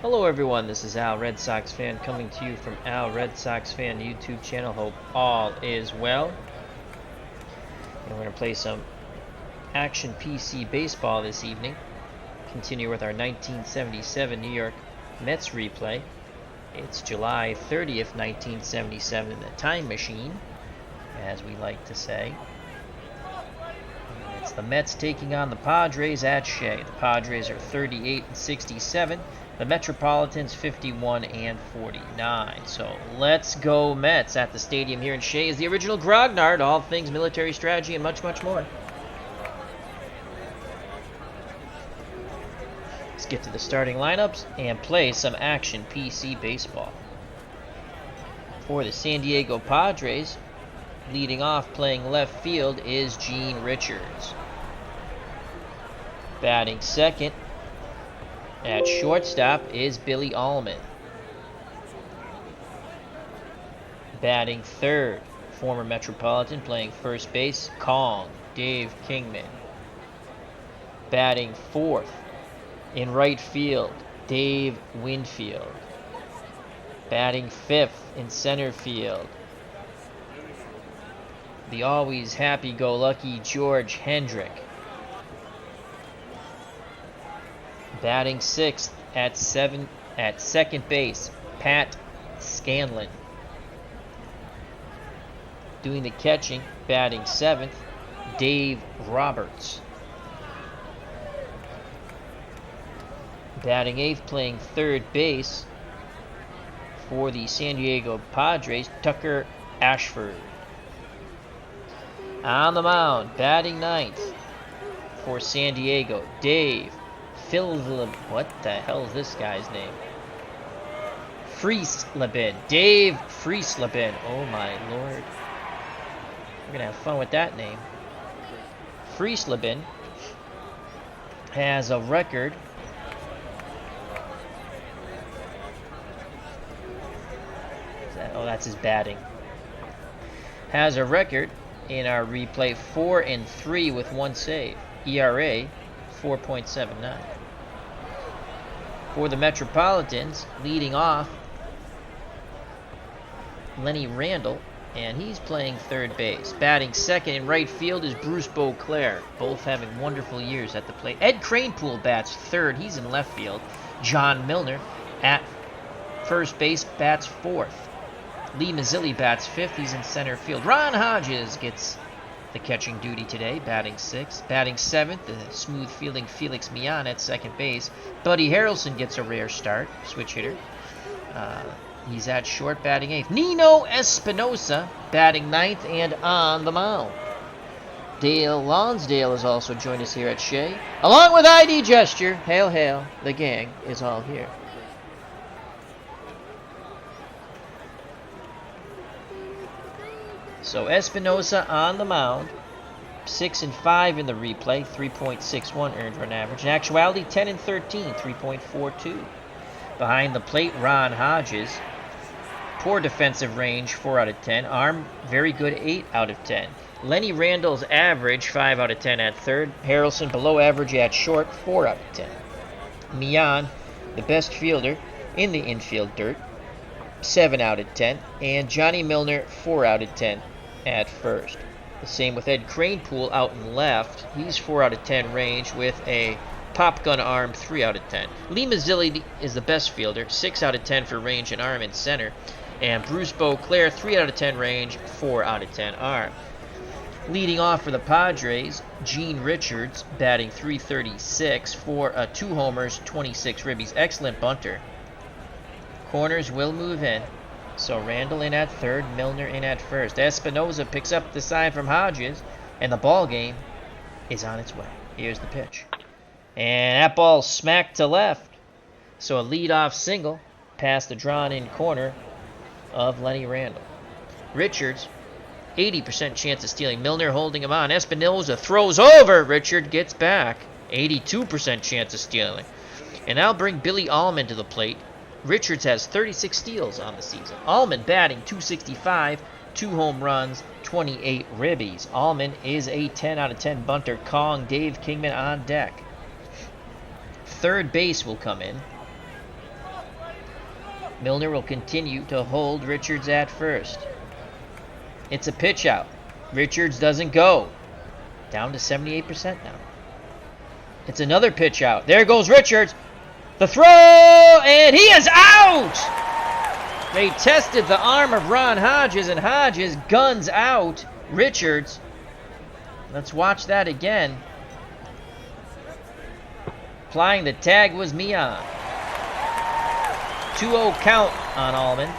Hello everyone, this is Al Red Sox Fan coming to you from Al Red Sox Fan YouTube channel. Hope all is well. And we're going to play some Action PC Baseball this evening. Continue with our 1977 New York Mets replay. It's July 30th, 1977 in the time machine, as we like to say. And it's the Mets taking on the Padres at Shea. The Padres are 38-67. The Metropolitans 51-49. So let's go Mets. At the stadium here in Shea is the original Grognard, all things military strategy and much, much more. Let's get to the starting lineups and play some Action PC Baseball. For the San Diego Padres, leading off playing left field is Gene Richards. Batting second at shortstop is Billy Allman. Batting third, former Metropolitan playing first base, Kong, Dave Kingman. Batting fourth, in right field, Dave Winfield. Batting fifth in center field, the always happy-go-lucky George Hendrick. Batting sixth at second base, Pat Scanlon. Doing the catching, batting seventh, Dave Roberts. Batting eighth, playing third base for the San Diego Padres, Tucker Ashford. On the mound, batting ninth for San Diego, Dave what the hell is this guy's name? Friesleben. Dave Friesleben. Oh my lord. We're going to have fun with that name. Friesleben has a record that's his batting. Has a record in our replay 4-3 with one save. ERA 4.79. For the Metropolitans, leading off, Lenny Randle, and he's playing third base. Batting second in right field is Bruce Beauclair, both having wonderful years at the plate. Ed Kranepool bats third, he's in left field. John Milner at first base bats fourth. Lee Mazzilli bats fifth, he's in center field. Ron Hodges gets the catching duty today, batting sixth. Batting seventh, the smooth fielding Felix Millan at second base. Buddy Harrelson gets a rare start, switch hitter. He's at short, batting eighth. Nino Espinosa batting ninth and on the mound. Dale Lonsdale has also joined us here at Shea. Along with ID Gesture, hail, hail, the gang is all here. So Espinosa on the mound, 6-5 in the replay, 3.61 earned run average. In actuality, 10-13, 3.42. Behind the plate, Ron Hodges, poor defensive range, 4 out of 10. Arm, very good, 8 out of 10. Lenny Randle's average, 5 out of 10 at third. Harrelson below average at short, 4 out of 10. Millan, the best fielder in the infield dirt, 7 out of 10. And Johnny Milner, 4 out of 10. At first. The same with Ed Kranepool out in left. He's 4 out of 10 range with a pop gun arm, 3 out of 10. Lee Mazzilli is the best fielder, 6 out of 10 for range and arm in center. And Bruce Beauclair, 3 out of 10 range, 4 out of 10 arm. Leading off for the Padres, Gene Richards batting .336 for 2 homers, 26 ribbies. Excellent bunter. Corners will move in. So Randle in at third, Milner in at first. Espinosa picks up the side from Hodges, and the ball game is on its way. Here's the pitch. And that ball smacked to left. So a leadoff single past the drawn-in corner of Lenny Randle. Richards, 80% chance of stealing. Milner holding him on. Espinosa throws over. Richard gets back. 82% chance of stealing. And that'll bring Billy Allman to the plate. Richards has 36 steals on the season. Allman batting .265, 2 home runs, 28 ribbies. Allman is a 10 out of 10 bunter. Kong, Dave Kingman on deck. Third base will come in. Milner will continue to hold Richards at first. It's a pitch out. Richards doesn't go. Down to 78% now. It's another pitch out. There goes Richards. The throw, and he is out! They tested the arm of Ron Hodges, and Hodges guns out Richards. Let's watch that again. Applying the tag was Mian. 2-0 count on Allman.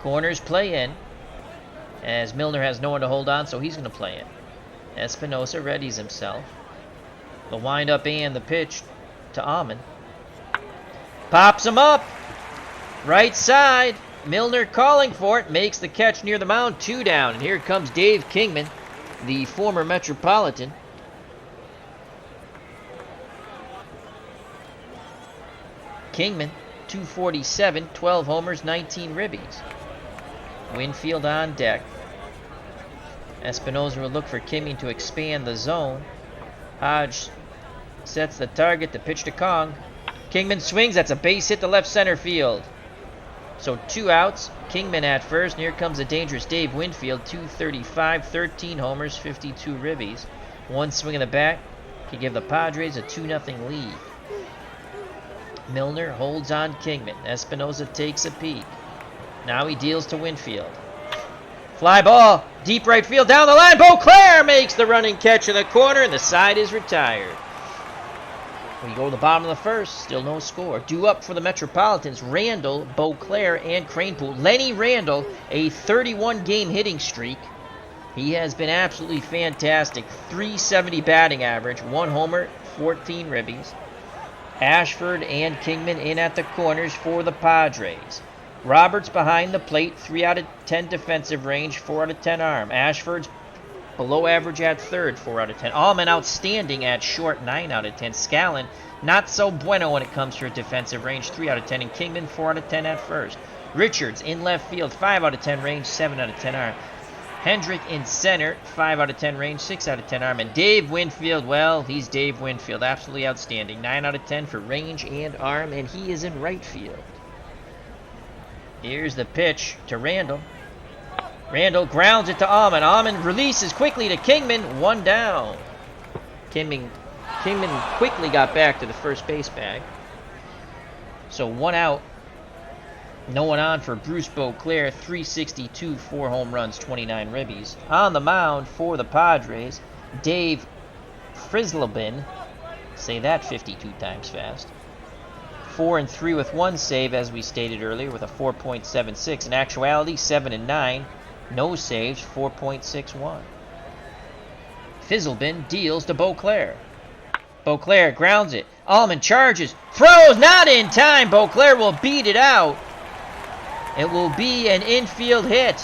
Corners play in, as Milner has no one to hold on, so he's going to play in. Espinosa readies himself. The windup and the pitch to Allman. Pops him up. Right side. Milner calling for it. Makes the catch near the mound. 2 down. And here comes Dave Kingman, the former Metropolitan. Kingman, 247, 12 homers, 19 ribbies. Winfield on deck. Espinosa will look for Kingman to expand the zone. Hodge sets the target, the pitch to Kong. Kingman swings, that's a base hit to left center field. So 2 outs, Kingman at first, and here comes a dangerous Dave Winfield, 235, 13 homers, 52 ribbies. 1 swing in the bat can give the Padres a 2-0 lead. Milner holds on Kingman. Espinosa takes a peek. Now he deals to Winfield. Fly ball, deep right field, down the line. Beauclair makes the running catch in the corner, and the side is retired. We go to the bottom of the first, still no score. Due up for the Metropolitans, Randall, Beauclair, and Cranepool. Lenny Randall, a 31-game hitting streak. He has been absolutely fantastic. .370 batting average, 1 homer, 14 ribbies. Ashford and Kingman in at the corners for the Padres. Roberts behind the plate, 3 out of 10 defensive range, 4 out of 10 arm. Ashford's below average at third, 4 out of 10. Allman outstanding at short, 9 out of 10. Scallon, not so bueno when it comes to defensive range, 3 out of 10. And Kingman, 4 out of 10 at first. Richards in left field, 5 out of 10 range, 7 out of 10 arm. Hendrick in center, 5 out of 10 range, 6 out of 10 arm. And Dave Winfield, well, he's Dave Winfield, absolutely outstanding. 9 out of 10 for range and arm, and he is in right field. Here's the pitch to Randall. Randall grounds it to Allman. Allman releases quickly to Kingman. 1 down. Kingman quickly got back to the first base bag. So 1 out. No one on for Bruce Beauclair. .362, 4 home runs, 29 ribbies. On the mound for the Padres, Dave Frizzlebin. Say that 52 times fast. 4-3 with 1 save, as we stated earlier, with a 4.76. In actuality, 7-9. No saves, 4.61. Fizzlebin deals to Beauclair. Beauclair grounds it. Allman charges. Throws, not in time. Beauclair will beat it out. It will be an infield hit.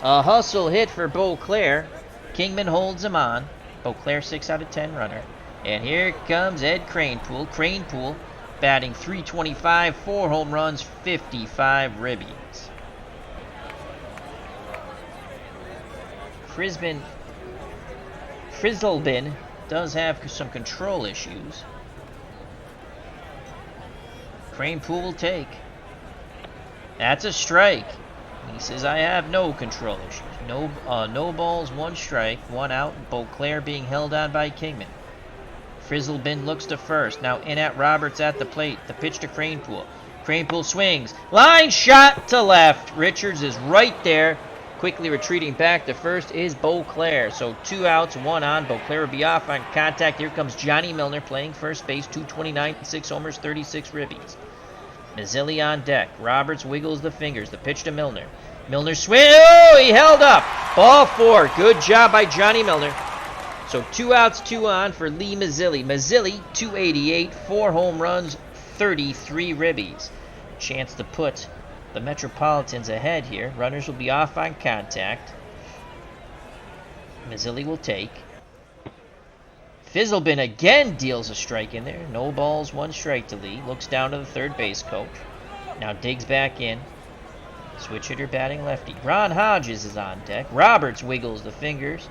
A hustle hit for Beauclair. Kingman holds him on. Beauclair 6 out of 10 runner. And here comes Ed Cranepool. Cranepool batting .325, 4 home runs, 55 ribbies. Frizzlebin does have some control issues. Cranepool will take. That's a strike. He says, I have no control issues. No balls, 1 strike, 1 out. Beauclair being held on by Kingman. Frizzlebin looks to first. Now in at Roberts at the plate. The pitch to Cranepool. Cranepool swings. Line shot to left. Richards is right there. Quickly retreating back to first is Beauclair. So 2 outs, 1 on. Beauclair will be off on contact. Here comes Johnny Milner playing first base. .229, 6 homers, 36 ribbies. Mazzilli on deck. Roberts wiggles the fingers. The pitch to Milner. Milner swing. Oh, he held up. Ball 4. Good job by Johnny Milner. So 2 outs, 2 on for Lee Mazzilli. Mazzilli, .288, 4 home runs, 33 ribbies. Chance to put the Metropolitans ahead here. Runners will be off on contact. Mazzilli will take. Fizzlebin again deals a strike in there. No balls, 1 strike to Lee. Looks down to the third base coach. Now digs back in. Switch hitter batting lefty. Ron Hodges is on deck. Roberts wiggles the fingers.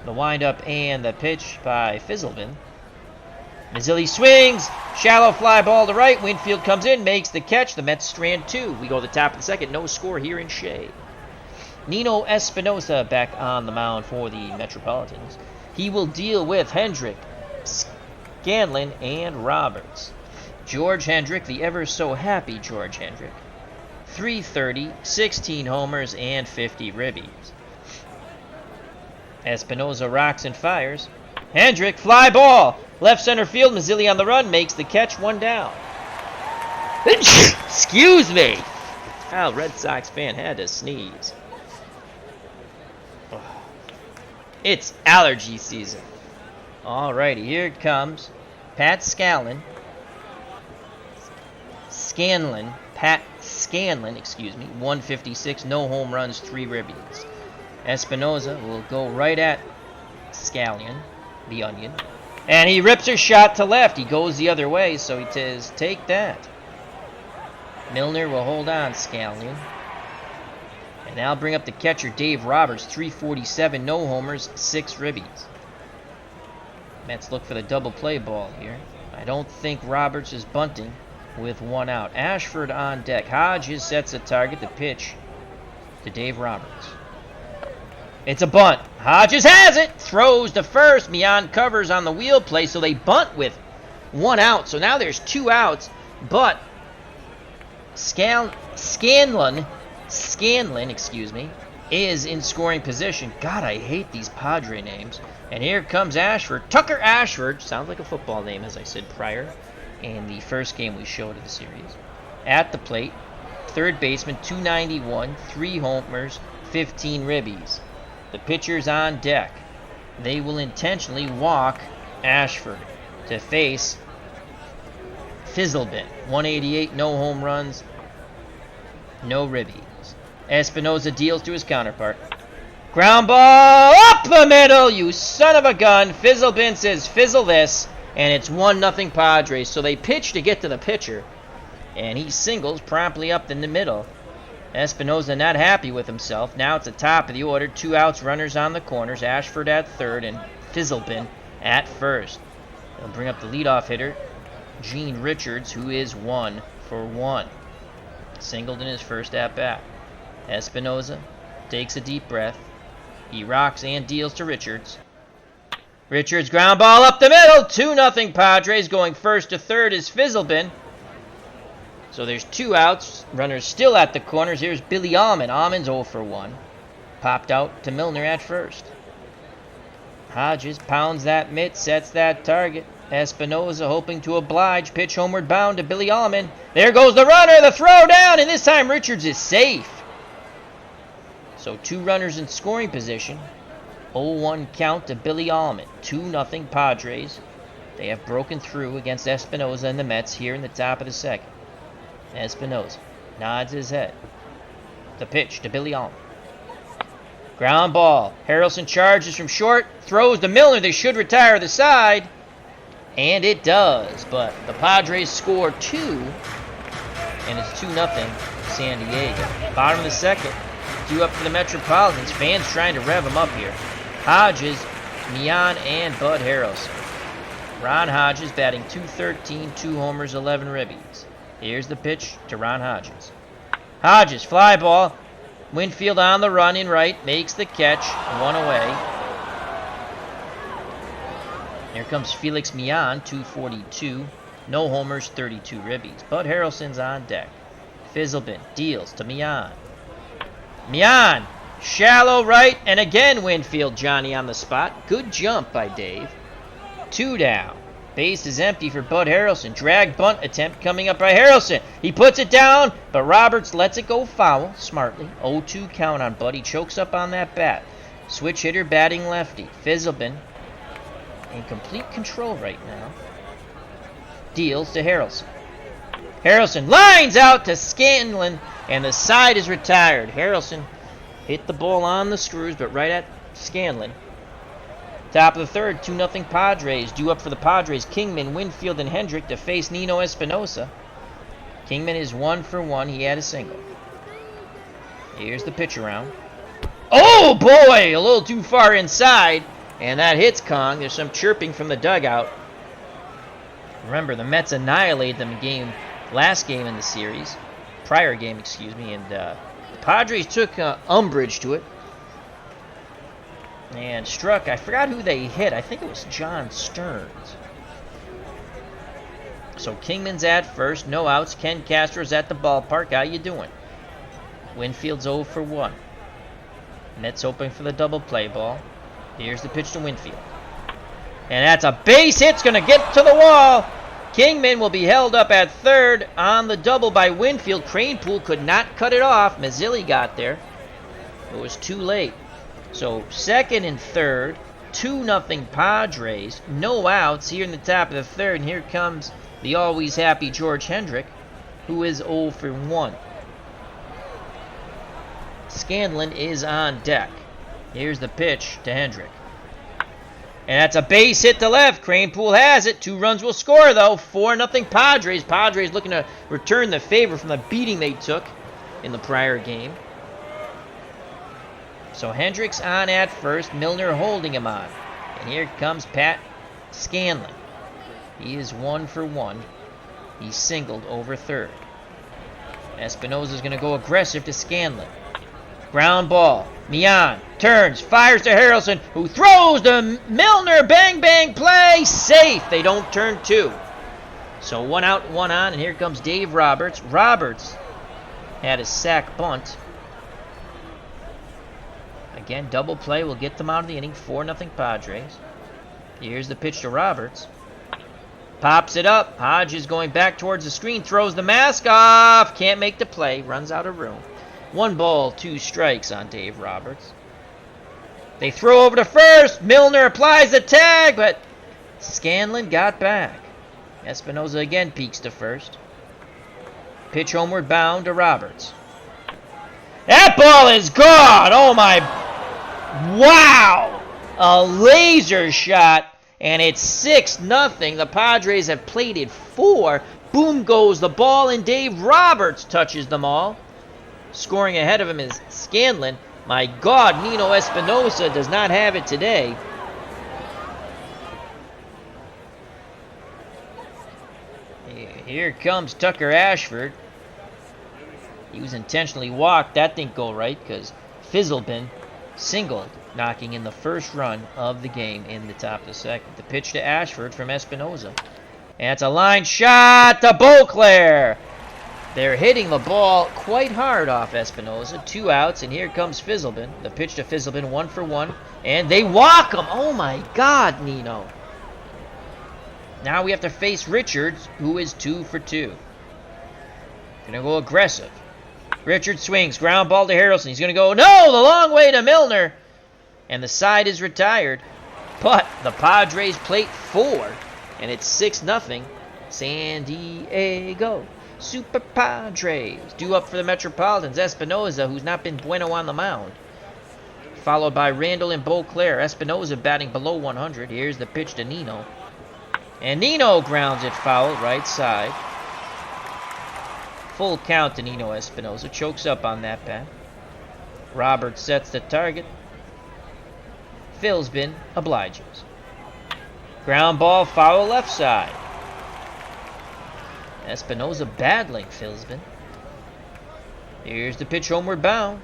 The windup and the pitch by Fizzlebin. Mazzilli swings. Shallow fly ball to right. Winfield comes in, makes the catch. The Mets strand 2. We go to the top of the second. No score here in Shea. Nino Espinosa back on the mound for the Metropolitans. He will deal with Hendrick, Scanlon, and Roberts. George Hendrick, the ever-so-happy George Hendrick. 330, 16 homers, and 50 ribbies. Espinosa rocks and fires. Hendrick, fly ball. Left center field, Mazzilli on the run, makes the catch, 1 down. Excuse me. Wow, Red Sox fan had to sneeze. It's allergy season. Alrighty, here it comes. Pat Scanlon. Pat Scanlon, 156, no home runs, 3 ribbies. Espinosa will go right at Scallion, the onion. And he rips her shot to left. He goes the other way, so he says, take that. Milner will hold on, Scallion. And now bring up the catcher, Dave Roberts, 347, no homers, 6 ribbies. Mets look for the double play ball here. I don't think Roberts is bunting with 1 out. Ashford on deck. Hodges sets a target, the pitch to Dave Roberts. It's a bunt. Hodges has it. Throws to first. Mian covers on the wheel play, so they bunt with 1 out. So now there's 2 outs, but Scanlon, is in scoring position. God, I hate these Padre names. And here comes Ashford. Tucker Ashford. Sounds like a football name, as I said prior in the first game we showed of the series. At the plate, third baseman, 291, 3 homers, 15 ribbies. The pitcher's on deck. They will intentionally walk Ashford to face Fizzlebin. 188, no home runs, no ribbies. Espinosa deals to his counterpart. Ground ball up the middle, you son of a gun. Fizzlebin says fizzle this, and it's 1-0 Padres. So they pitch to get to the pitcher, and he singles promptly up in the middle. Espinosa not happy with himself. Now it's the top of the order. 2 outs, runners on the corners. Ashford at third and Fizzlebin at first. They'll bring up the leadoff hitter, Gene Richards, who is 1 for 1. Singled in his first at-bat. Espinosa takes a deep breath. He rocks and deals to Richards. Richards ground ball up the middle. 2-0 Padres. Going first to third is Fizzlebin. So there's 2 outs. Runners still at the corners. Here's Billy Allman. Allman's 0 for 1. Popped out to Milner at first. Hodges pounds that mitt, sets that target. Espinosa hoping to oblige. Pitch homeward bound to Billy Allman. There goes the runner. The throw down, and this time Richards is safe. So 2 runners in scoring position. 0-1 count to Billy Allman. 2-0 Padres. They have broken through against Espinosa and the Mets here in the top of the second. Espinosa nods his head. The pitch to Billy Allman. Ground ball. Harrelson charges from short. Throws to Milner. They should retire the side. And it does. But the Padres score 2. And it's 2-0 San Diego. Bottom of the second. 2 up for the Metropolitans. Fans trying to rev them up here. Hodges, Mian, and Bud Harrelson. Ron Hodges batting .213, 2 homers, 11 ribbies. Here's the pitch to Ron Hodges. Hodges, fly ball. Winfield on the run in right. Makes the catch. 1 away. Here comes Felix Mian, .242. No homers, 32 ribbies. Bud Harrelson's on deck. Fizzlebin deals to Mian. Mian, shallow right, and again Winfield Johnny on the spot. Good jump by Dave. 2 down. Base is empty for Bud Harrelson. Drag bunt attempt coming up by Harrelson. He puts it down, but Roberts lets it go foul smartly. 0-2 count on Bud. He chokes up on that bat. Switch hitter batting lefty. Fizzlebin in complete control right now. Deals to Harrelson. Harrelson lines out to Scanlon, and the side is retired. Harrelson hit the ball on the screws, but right at Scanlon. Top of the third, 2-0 Padres. Due up for the Padres, Kingman, Winfield, and Hendrick to face Nino Espinosa. Kingman is 1 for 1. He had a single. Here's the pitch around. Oh, boy! A little too far inside, and that hits Kong. There's some chirping from the dugout. Remember, the Mets annihilated them last game in the series. Prior game, excuse me. And the Padres took umbrage to it. And struck, I forgot who they hit. I think it was John Stearns. So Kingman's at first, no outs. Ken Castro's at the ballpark. How you doing? Winfield's 0 for 1. Mets open for the double play ball. Here's the pitch to Winfield. And that's a base hit. It's going to get to the wall. Kingman will be held up at third on the double by Winfield. Cranepool could not cut it off. Mazzilli got there. It was too late. So second and third, 2-0 Padres. No outs here in the top of the third. And here comes the always happy George Hendrick, who is 0 for 1. Scanlon is on deck. Here's the pitch to Hendrick. And that's a base hit to left. Cranepool has it. 2 runs will score, though. 4-0 Padres. Padres looking to return the favor from the beating they took in the prior game. So Hendrick's on at first. Milner holding him on. And here comes Pat Scanlon. He is 1 for 1. He's singled over third. Espinosa's going to go aggressive to Scanlon. Ground ball. Mian turns, fires to Harrelson, who throws to Milner. Bang, bang, play. Safe. They don't turn 2. So 1 out, 1 on, and here comes Dave Roberts. Roberts had a sac bunt. Again, double play will get them out of the inning. 4-0 Padres. Here's the pitch to Roberts. Pops it up. Hodges going back towards the screen. Throws the mask off. Can't make the play. Runs out of room. 1 ball, 2 strikes on Dave Roberts. They throw over to first. Milner applies the tag, but Scanlon got back. Espinosa again peeks to first. Pitch homeward bound to Roberts. That ball is gone. Oh, my. Wow. A laser shot, and it's 6-0. The Padres have played it 4. Boom goes the ball, and Dave Roberts touches them all. Scoring ahead of him is Scanlon. My God, Nino Espinosa does not have it today. Here comes Tucker Ashford. He was intentionally walked. That didn't go right because Fizzlebin singled, knocking in the first run of the game in the top of the second. The pitch to Ashford from Espinosa. And it's a line shot to Beauclair. They're hitting the ball quite hard off Espinosa. 2 outs, and here comes Fizzlebin. The pitch to Fizzlebin, 1 for 1. And they walk him. Oh, my God, Nino. Now we have to face Richards, who is 2 for 2. Gonna go aggressive. Richards swings. Ground ball to Harrelson. He's gonna go, no, the long way to Milner. And the side is retired. But the Padres plate 4, and it's 6-0. San Diego Super Padres due up for the Metropolitans. Espinosa, who's not been bueno on the mound. Followed by Randall and Beauclair. Espinosa batting below 100. Here's the pitch to Nino. And Nino grounds it foul, right side. Full count to Nino Espinosa. Chokes up on that bat. Roberts sets the target. Philsbin obliges. Ground ball, foul left side. Espinosa battling Philsbin. Here's the pitch homeward bound.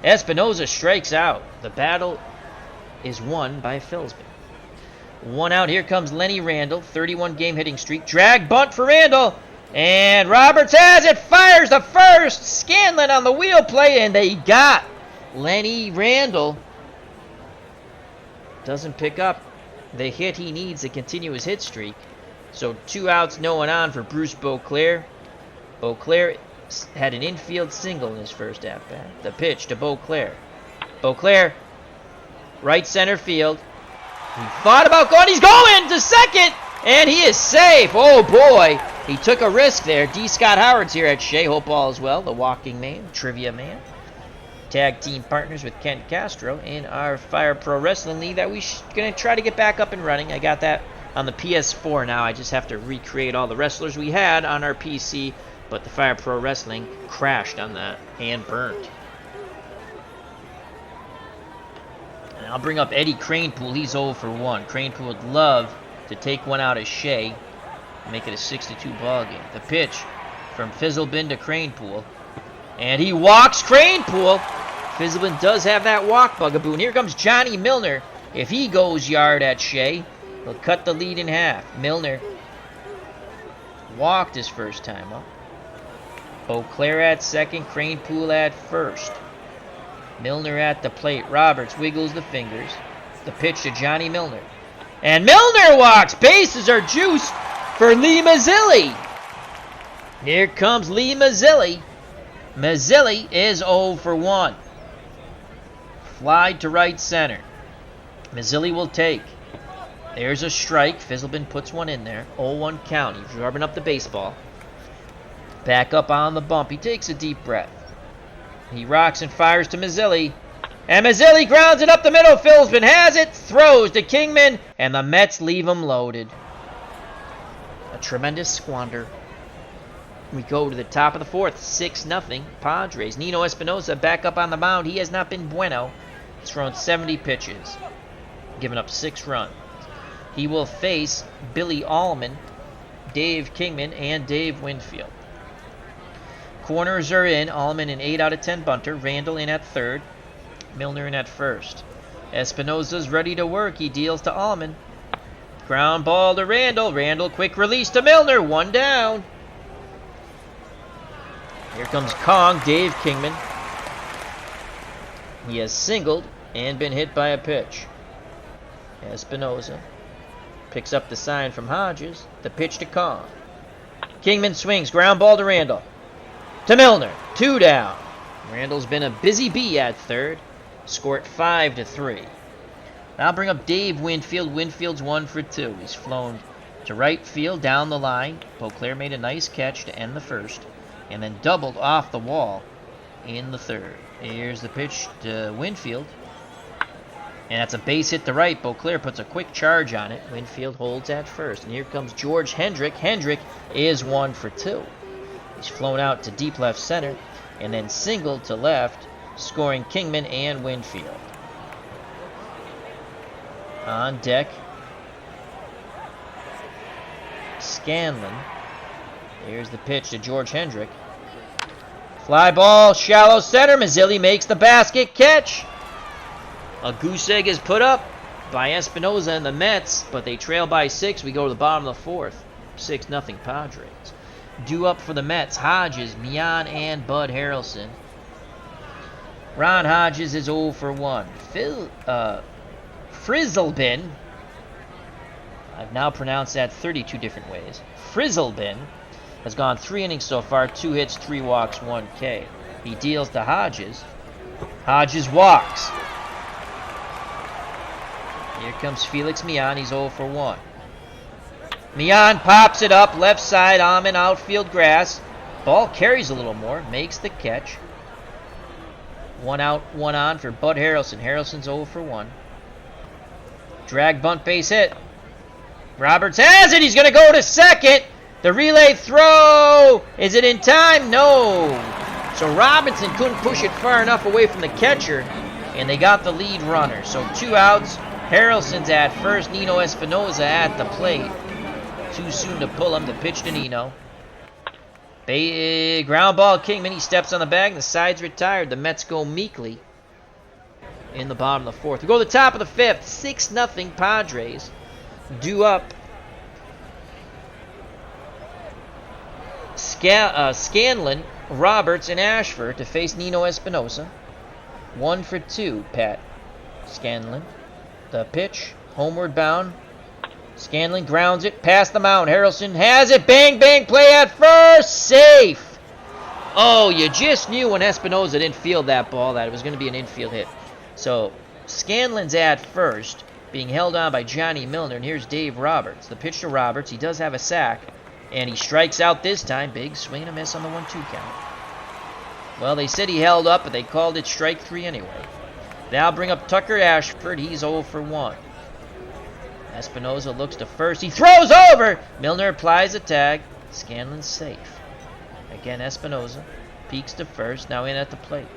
Espinosa strikes out. The battle is won by Philsbin. 1 out. Here comes Lenny Randall. 31-game hitting streak. Drag bunt for Randall. And Roberts has it. Fires the first. Scanlon on the wheel play. And they got Lenny Randall. Doesn't pick up the hit he needs to continue his hit streak. So 2 outs, no one on for Bruce Beauclair. Beauclair had an infield single in his first at-bat. The pitch to Beauclair. Beauclair, right center field. He thought about going. He's going to second, and he is safe. Oh, boy. He took a risk there. D. Scott Howard's here at Shea. Hope all is well. The walking man, trivia man. Tag team partners with Kent Castro in our Fire Pro Wrestling League that we're going to try to get back up and running. I got that on the PS4 now. I just have to recreate all the wrestlers we had on our PC, but the Fire Pro Wrestling crashed on that and burned. And I'll bring up Eddie Cranepool. He's 0 for 1. Cranepool would love to take one out of Shea. Make it a 6-2 ball game. The pitch from Fizzlebin to Cranepool. And he walks Cranepool. Fizzlebin does have that walk bugaboo. And here comes Johnny Milner. If he goes yard at Shea, he'll cut the lead in half. Milner walked his first time up. Beauclair at second, Cranepool at first. Milner at the plate. Roberts wiggles the fingers. The pitch to Johnny Milner. And Milner walks. Bases are juiced for Lee Mazzilli. Here comes Lee Mazzilli. Mazzilli is 0 for 1. Fly to right center. Mazzilli will take. There's a strike. Fizzlebin puts one in there. 0-1 count. He's rubbing up the baseball. Back up on the bump. He takes a deep breath. He rocks and fires to Mazzilli. And Mazzilli grounds it up the middle. Fizzlebin has it. Throws to Kingman. And the Mets leave him loaded. A tremendous squander. We go to the top of the fourth. 6-0 Padres. Nino Espinosa back up on the mound. He has not been bueno. He's thrown 70 pitches. Given up 6 runs. He will face Billy Allman, Dave Kingman, and Dave Winfield. Corners are in. Allman an 8 out of 10 bunter. Randall in at third. Milner in at first. Espinosa's ready to work. He deals to Allman. Ground ball to Randall. Randall quick release to Milner. 1 down. Here comes Kong, Dave Kingman. He has singled and been hit by a pitch. Espinosa picks up the sign from Hodges. The pitch to Kong. Kingman swings. Ground ball to Randall. To Milner. 2 down. Randall's been a busy bee at third. Scored 5-3. Now bring up Dave Winfield. Winfield's 1 for 2. He's flown to right field down the line. Beauclair made a nice catch to end the first. And then doubled off the wall in the third. Here's the pitch to Winfield. And that's a base hit to right. Beauclair puts a quick charge on it. Winfield holds at first. And here comes George Hendrick. Hendrick is 1 for 2. He's flown out to deep left center. And then singled to left, scoring Kingman and Winfield. On deck, Scanlon. Here's the pitch to George Hendrick. Fly ball, shallow center. Mazzilli makes the basket catch. A goose egg is put up by Espinosa and the Mets, but they trail by 6. We go to the bottom of the fourth. 6-0 Padres. Due up for the Mets, Hodges, Mian, and Bud Harrelson. Ron Hodges is 0 for 1. Frizzlebin, I've now pronounced that 32 different ways. Frizzlebin has gone 3 innings so far, 2 hits, 3 walks, 1 K. He deals to Hodges. Hodges walks. Here comes Felix Mian. He's 0 for 1. Mian pops it up, left side, Almond outfield grass. Ball carries a little more, makes the catch. 1 out, 1 on for Bud Harrelson. Harrelson's 0 for 1. Drag bunt base hit. Roberts has it. He's going to go to second. The relay throw. Is it in time? No. So Robinson couldn't push it far enough away from the catcher, and they got the lead runner. So 2 outs. Harrelson's at first. Nino Espinosa at the plate. Too soon to pull him. The pitch to Nino. Ground ball Kingman. He steps on the bag. The side's retired. The Mets go meekly in the bottom of the fourth. We go to the top of the fifth. 6-0 Padres. Due up. Scanlon, Roberts, and Ashford to face Nino Espinosa. 1 for 2, Pat Scanlon. The pitch, homeward bound. Scanlon grounds it past the mound. Harrelson has it. Bang, bang, play at first. Safe. Oh, you just knew when Espinosa didn't field that ball that it was going to be an infield hit. So Scanlon's at first, being held on by Johnny Milner. And here's Dave Roberts. The pitch to Roberts. He does have a sack. And he strikes out this time. Big swing and a miss on the 1-2 count. Well, they said he held up, but they called it strike 3 anyway. Now bring up Tucker Ashford. He's 0 for 1. Espinosa looks to first. He throws over. Milner applies a tag. Scanlon's safe. Again, Espinosa peeks to first. Now in at the plate.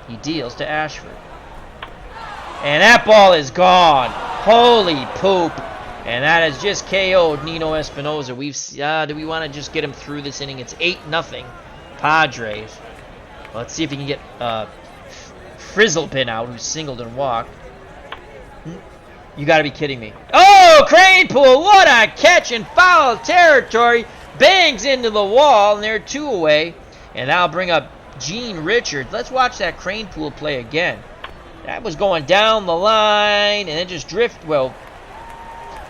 He deals to Ashford. And that ball is gone. Holy poop. And that has just KO'd Nino Espinosa. Do we want to just get him through this inning? It's 8-0 Padres. Let's see if he can get Frizzlepin out, who singled and walked. You got to be kidding me. Oh, Cranepool, what a catch in foul territory. Bangs into the wall, and they're 2 away. And that'll bring up Gene Richards. Let's watch that Cranepool play again. That was going down the line, and then just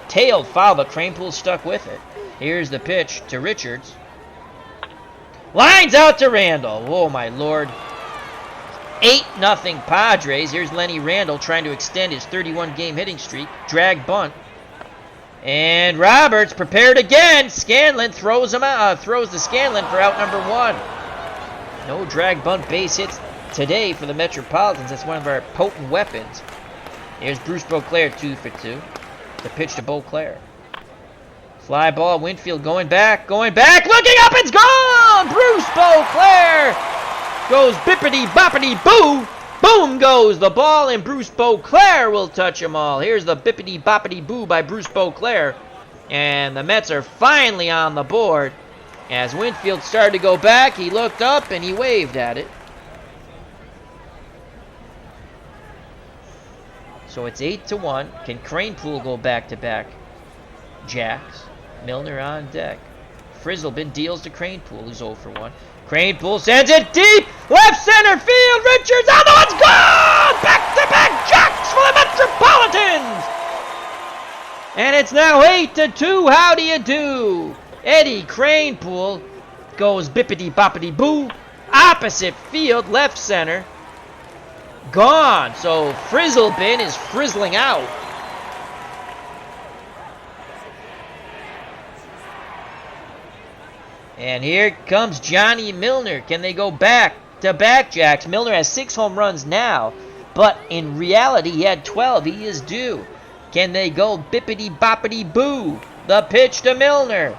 tailed foul, but Cranepool stuck with it. Here's the pitch to Richards. Lines out to Randall. Oh, my Lord. 8-0 Padres. Here's Lenny Randall trying to extend his 31-game hitting streak. Drag bunt. And Roberts prepared again. Scanlon throws to Scanlon for out number 1. No drag bunt base hits today for the Metropolitans. That's one of our potent weapons. Here's Bruce Beauclair, 2 for 2. The pitch to Beauclair. Fly ball, Winfield going back, looking up, it's gone! Bruce Beauclair goes bippity-boppity-boo! Boom goes the ball, and Bruce Beauclair will touch them all. Here's the bippity-boppity-boo by Bruce Beauclair. And the Mets are finally on the board. As Winfield started to go back, he looked up and he waved at it. So it's 8-1. Can Cranepool go back-to-back? Jacks. Milner on deck. Frizzlebin deals to Cranepool, who's 0 for 1. Cranepool sends it deep! Left center field! Richards on the one's gone! Back-to-back Jacks for the Metropolitans! And it's now 8-2. How do you do? Eddie Cranepool goes bippity-boppity-boo. Opposite field, left center. Gone. So Frizzlebin is frizzling out. And here comes Johnny Milner. Can they go back-to-back Jacks? Milner has 6 home runs now, but in reality he had 12. He is due. Can they go bippity-boppity-boo? The pitch to Milner.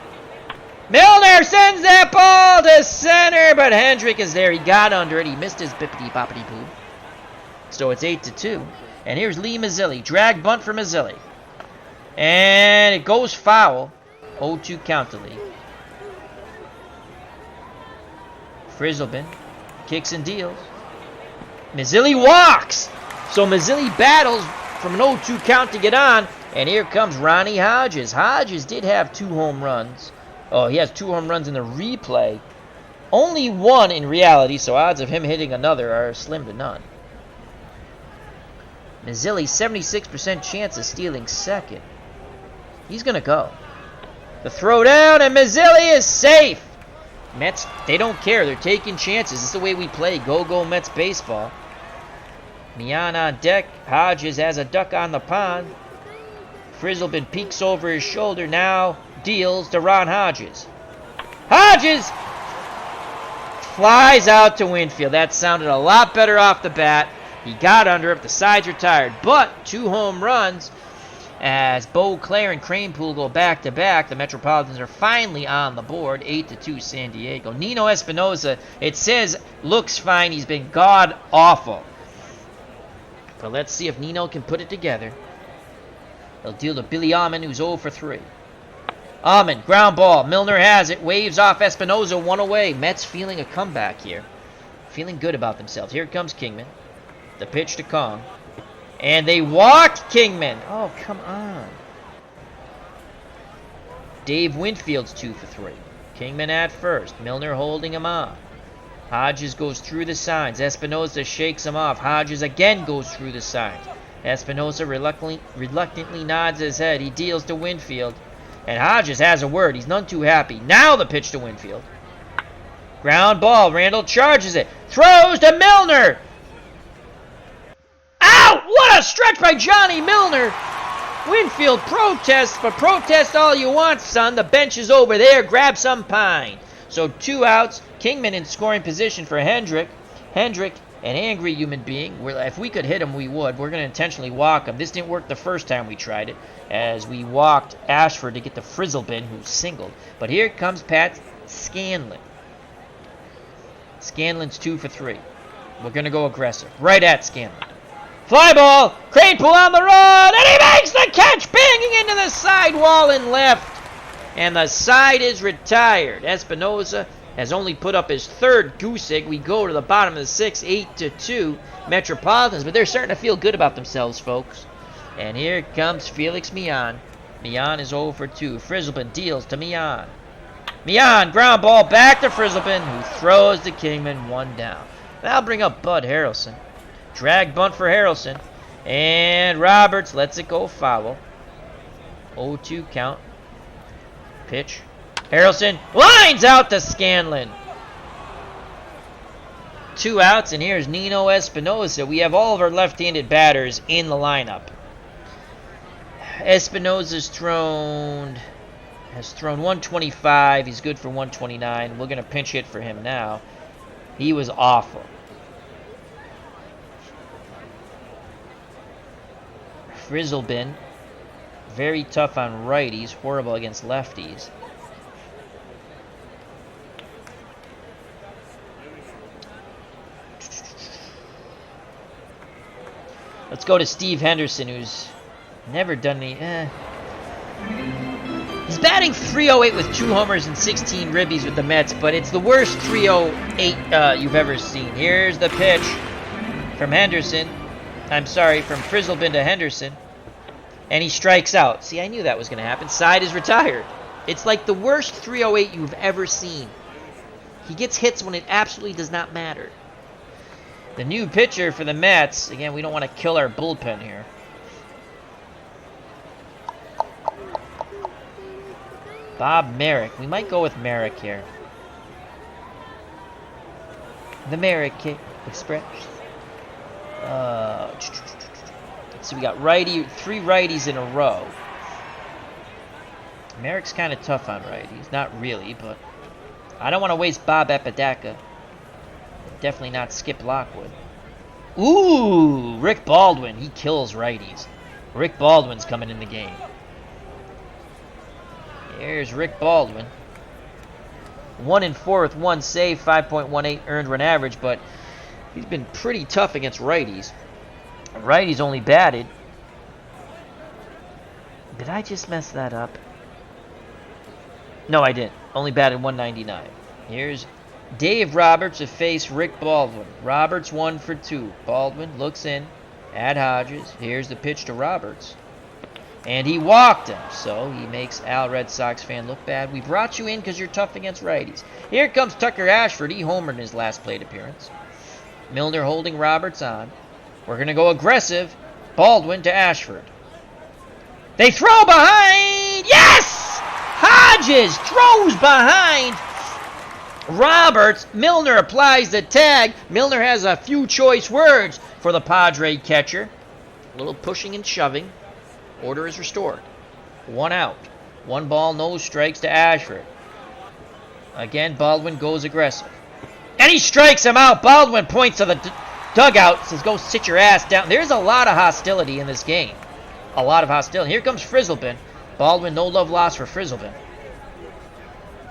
Milner sends that ball to center, but Hendrick is there. He got under it. He missed his bippity-boppity-boo. So it's 8-2. And here's Lee Mazzilli. Drag bunt for Mazzilli. And it goes foul. 0-2 count to Lee. Frizzlebin kicks and deals. Mazzilli walks. So Mazzilli battles from an 0-2 count to get on. And here comes Ronnie Hodges. Hodges did have 2 home runs. Oh, he has 2 home runs in the replay. Only 1 in reality, so odds of him hitting another are slim to none. Mazzilli, 76% chance of stealing second. He's going to go. The throw down, and Mazzilli is safe. Mets, they don't care. They're taking chances. This is the way we play. Go Mets baseball. Mian on deck. Hodges has a duck on the pond. Frizzlebin peeks over his shoulder. Now deals to Ron Hodges. Hodges flies out to Winfield. That sounded a lot better off the bat. He got under it. The sides are tired. But 2 home runs as Beauclair and Cranepool go back-to-back. The Metropolitans are finally on the board. 8-2 San Diego. Nino Espinosa, it says, looks fine. He's been god-awful. But let's see if Nino can put it together. He'll deal to Billy Almond, who's 0 for 3. Almond, ground ball. Milner has it. Waves off Espinosa, 1 away. Mets feeling a comeback here. Feeling good about themselves. Here comes Kingman. The pitch to Kong. And they walked Kingman. Oh, come on. Dave Winfield's 2 for 3. Kingman at first. Milner holding him off. Hodges goes through the signs. Espinosa shakes him off. Hodges again goes through the signs. Espinosa reluctantly nods his head. He deals to Winfield. And Hodges has a word. He's none too happy. Now the pitch to Winfield. Ground ball. Randall charges it. Throws to Milner. Ow! What a stretch by Johnny Milner. Winfield protests, but protest all you want, son. The bench is over there. Grab some pine. So 2 outs. Kingman in scoring position for Hendrick. Hendrick, an angry human being. If we could hit him, we would. We're going to intentionally walk him. This didn't work the first time we tried it, as we walked Ashford to get the Frizzlebin, who singled. But here comes Pat Scanlon. Scanlon's 2 for 3. We're going to go aggressive. Right at Scanlon. Fly ball. Claypool on the run. And he makes the catch, banging into the sidewall and left. And the side is retired. Espinoza has only put up his third goose egg. We go to the bottom of the sixth, 8-2 Metropolitans. But they're starting to feel good about themselves, folks. And here comes Felix Millan. Millan is 0 for 2. Frizzlebin deals to Millan. Millan, ground ball back to Frizzlebin, who throws to Kingman, 1 down. That'll bring up Bud Harrelson. Drag bunt for Harrelson. And Roberts lets it go foul. 0-2 count. Pitch. Harrelson lines out to Scanlon. 2 outs, and here's Nino Espinosa. We have all of our left-handed batters in the lineup. Espinosa's has thrown 125. He's good for 129. We're going to pinch hit for him now. He was awful. Frizzlebin, very tough on righties, horrible against lefties. Let's go to Steve Henderson, who's never done any... He's batting .308 with 2 homers and 16 ribbies with the Mets, but it's the worst .308 you've ever seen. Here's the pitch from Henderson. I'm sorry, from Frizzlebin to Henderson. And he strikes out. See, I knew that was going to happen. Side is retired. It's like the worst .308 you've ever seen. He gets hits when it absolutely does not matter. The new pitcher for the Mets. Again, we don't want to kill our bullpen here. Bob Merrick. We might go with Merrick here. The Merrick Express. So we got 3 righties in a row. Merrick's kind of tough on righties. Not really, but I don't want to waste Bob Apodaca. Definitely not Skip Lockwood. Ooh, Rick Baldwin. He kills righties. Rick Baldwin's coming in the game. Here's Rick Baldwin. 1-4 with 1 save, 5.18 earned run average, but he's been pretty tough against righties. Righties only batted. Did I just mess that up? No, I didn't. Only batted 199. Here's Dave Roberts to face Rick Baldwin. Roberts 1 for 2. Baldwin looks in at Hodges. Here's the pitch to Roberts. And he walked him, so he makes Al Red Sox fan look bad. We brought you in because you're tough against righties. Here comes Tucker Ashford. He homered in his last plate appearance. Milner holding Roberts on. We're going to go aggressive. Baldwin to Ashford. They throw behind. Yes! Hodges throws behind Roberts. Milner applies the tag. Milner has a few choice words for the Padre catcher. A little pushing and shoving. Order is restored. 1 out. 1 ball, no strikes to Ashford. Again, Baldwin goes aggressive. And he strikes him out. Baldwin points to the dugout. Says, go sit your ass down. There's a lot of hostility in this game. A lot of hostility. Here comes Frizzlebin. Baldwin, no love lost for Frizzlebin.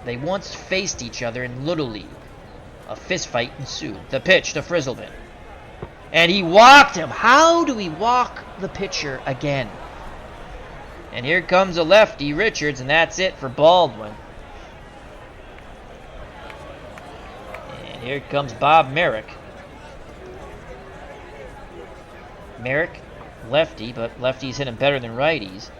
They once faced each other in Little League. A fist fight ensued. The pitch to Frizzlebin. And he walked him. How do we walk the pitcher again? And here comes a lefty, Richards, and that's it for Baldwin. And here comes Bob Merrick. Merrick, lefty, but lefties hit him better than righties.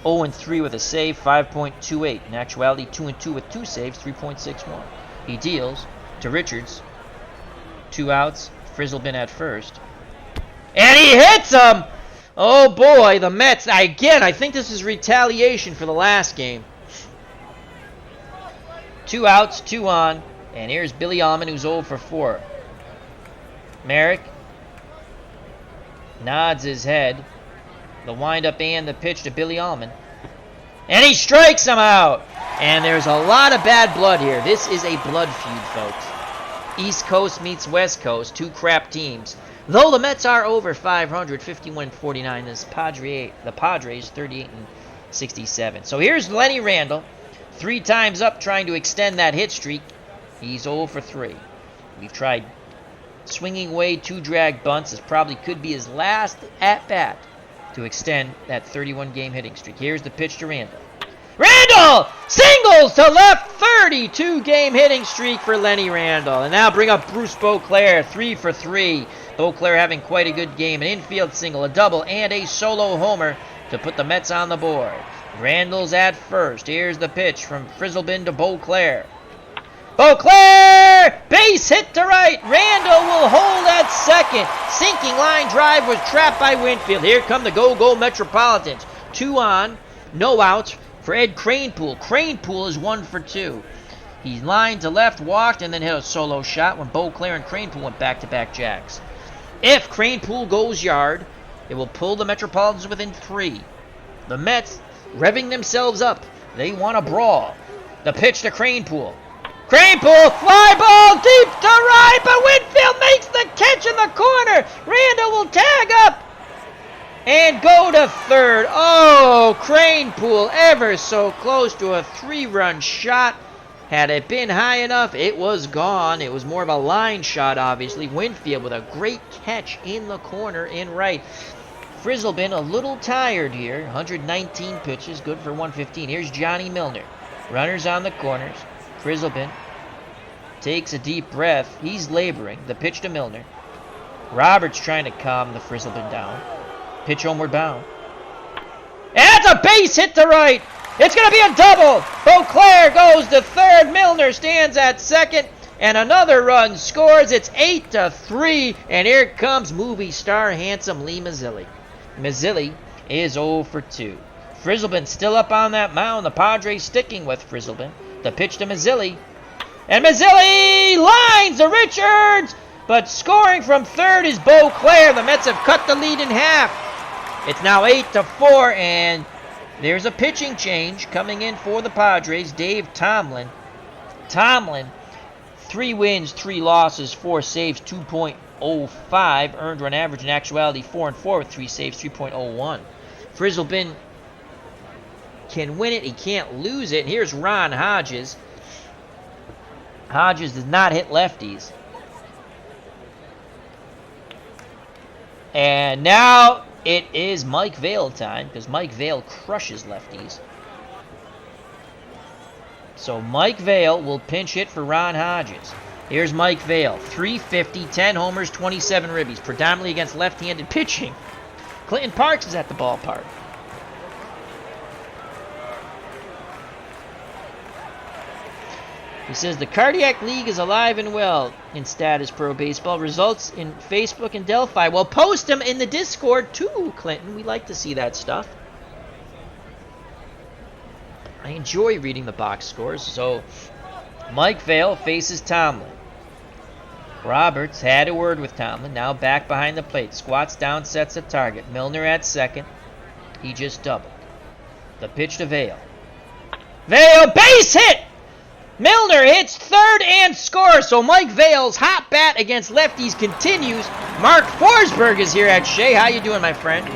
0-3 with a save, 5.28. In actuality, 2-2 with 2 saves, 3.61. He deals to Richards. 2 outs, Frizzlebin at first. And he hits him! Oh boy, the Mets. Again, I think this is retaliation for the last game. 2 outs, 2 on. And here's Billy Allman, who's 0 for 4. Merrick nods his head. The windup and the pitch to Billy Allman. And he strikes him out. And there's a lot of bad blood here. This is a blood feud, folks. East Coast meets West Coast. 2 crap teams. Though the Mets are over 500, 51-49, the Padres 38-67. So here's Lenny Randle, 3 times up trying to extend that hit streak. He's 0 for 3. We've tried Swinging away 2 drag bunts. This probably could be his last at-bat to extend that 31-game hitting streak. Here's the pitch to Randall. Randall singles to left, 32-game hitting streak for Lenny Randall. And now bring up Bruce Beauclair, 3 for 3. Beauclair having quite a good game. An infield single, a double, and a solo homer to put the Mets on the board. Randall's at first. Here's the pitch from Frizzlebin to Beauclair. Beauclair! Base hit to right. Randall will hold at second. Sinking line drive was trapped by Winfield. Here come the go-go Metropolitans. 2 on, no outs for Ed Kranepool. Kranepool is 1 for 2. He lined to left, walked, and then hit a solo shot when Beauclair and Kranepool went back-to-back jacks. If Kranepool goes yard, it will pull the Metropolitans within 3. The Mets revving themselves up. They want a brawl. The pitch to Kranepool. Kranepool, fly ball deep to right, but Winfield makes the catch in the corner. Randall will tag up and go to third. Oh, Kranepool ever so close to a 3-run shot. Had it been high enough, it was gone. It was more of a line shot, obviously. Winfield with a great catch in the corner in right. Frizzlebin a little tired here. 119 pitches, good for 115. Here's Johnny Milner. Runners on the corners. Frizzlebin takes a deep breath. He's laboring. The pitch to Milner. Roberts trying to calm the Frizzlebin down. Pitch homeward bound. And that's a base hit to right. It's going to be a double. Beauclair goes to third. Milner stands at second. And another run scores. It's 8-3. And here comes movie star handsome Lee Mazzilli. Mazzilli is 0 for 2. Frizzlebin still up on that mound. The Padres sticking with Frizzlebin. The pitch to Mazzilli. And Mazzilli lines to Richards. But scoring from third is Beauclair. The Mets have cut the lead in half. It's now 8-4. And there's a pitching change coming in for the Padres. Dave Tomlin. 3 wins, 3 losses, 4 saves, 2.05. Earned run average in actuality 4-4 with 3 saves, 3.01. Frizzlebin can win it. He can't lose it. And here's Ron Hodges. Hodges does not hit lefties. And now it is Mike Vail time, because Mike Vail crushes lefties. So Mike Vail will pinch hit for Ron Hodges. Here's Mike Vail. 350, 10 homers, 27 ribbies, predominantly against left-handed pitching. Clinton Parks is at the ballpark. He says the Cardiac League is alive and well in Status Pro Baseball. Results in Facebook and Delphi. Well, post them in the Discord too, Clinton. We like to see that stuff. I enjoy reading the box scores. So, Mike Vail faces Tomlin. Roberts had a word with Tomlin. Now back behind the plate. Squats down, sets a target. Milner at second. He just doubled. The pitch to Vail. Vail, base hit! Milner hits third and scores. So Mike Vail's hot bat against lefties continues. Mark Forsberg is here at Shea. How you doing, my friend?